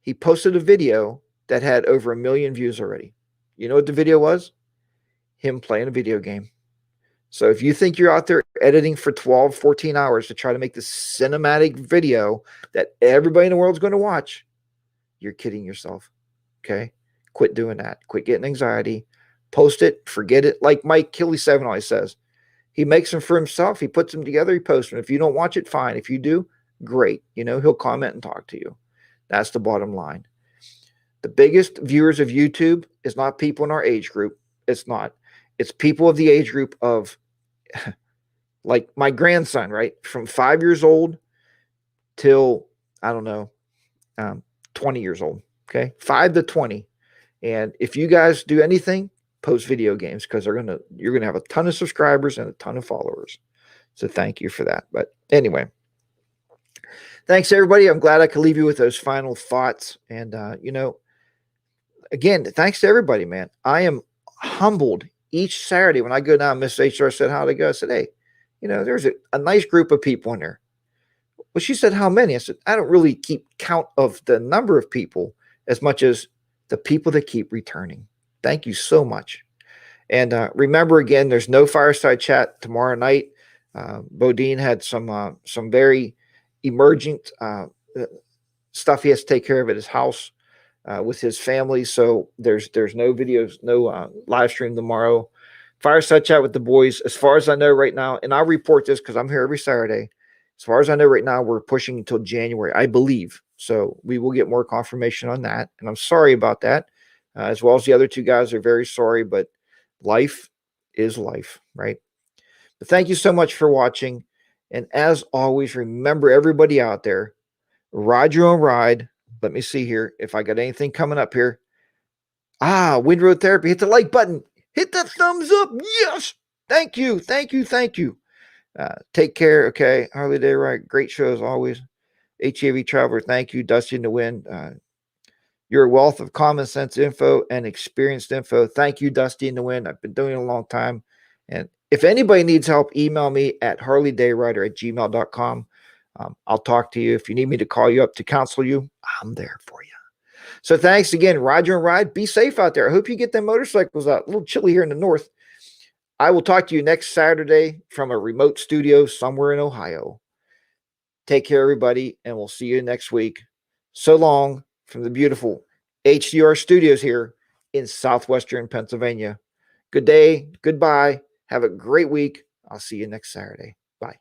He posted a video that had over 1 million views already. You know what the video was? Him playing a video game. So if you think you're out there editing for 12, 14 hours to try to make this cinematic video that everybody in the world is going to watch, you're kidding yourself. Okay? Quit doing that. Quit getting anxiety. Post it. Forget it. Like Mike Killy7 always says, he makes them for himself. He puts them together. He posts them. If you don't watch it, fine. If you do, great. You know, he'll comment and talk to you. That's the bottom line. The biggest viewers of YouTube is not people in our age group. It's not. It's people of the age group of, like my grandson, right? From 5 years old till, I don't know, 20 years old. Okay. 5 to 20. And if you guys do anything, post video games, because you're going to have a ton of subscribers and a ton of followers. So thank you for that. But anyway, thanks everybody. I'm glad I could leave you with those final thoughts. And, you know, again, thanks to everybody, man. I am humbled each Saturday when I go down. Miss HR said, how'd it go? I said, hey, you know, there's a nice group of people in there. Well, she said, how many? I said, I don't really keep count of the number of people as much as the people that keep returning. Thank you so much. And remember, again, there's no Fireside Chat tomorrow night. Bodine had some very emergent stuff he has to take care of at his house with his family. So there's no videos, no live stream tomorrow. Fireside Chat with the boys, as far as I know right now, and I'll report this because I'm here every Saturday. As far as I know right now, we're pushing until January, I believe. So we will get more confirmation on that. And I'm sorry about that. As well as the other 2 guys are very sorry, but life is life, right? But thank you so much for watching. And as always, remember, everybody out there, ride your own ride. Let me see here if I got anything coming up here. Wind Road Therapy. Hit the like button. Hit that thumbs up. Yes. Thank you. Thank you. Thank you. Take care. Okay. Harley Day, right? Great show as always. HAV Traveler. Thank you. Dusty in the Wind. You're a wealth of common sense info and experienced info. Thank you, Dusty in the Wind. I've been doing it a long time. And if anybody needs help, email me at harleydayrider@gmail.com. I'll talk to you. If you need me to call you up to counsel you, I'm there for you. So thanks again. Ride your own ride. Be safe out there. I hope you get them motorcycles out. A little chilly here in the north. I will talk to you next Saturday from a remote studio somewhere in Ohio. Take care, everybody, and we'll see you next week. So long from the beautiful HDR studios here in southwestern Pennsylvania. Good day. Goodbye. Have a great week. I'll see you next Saturday. Bye.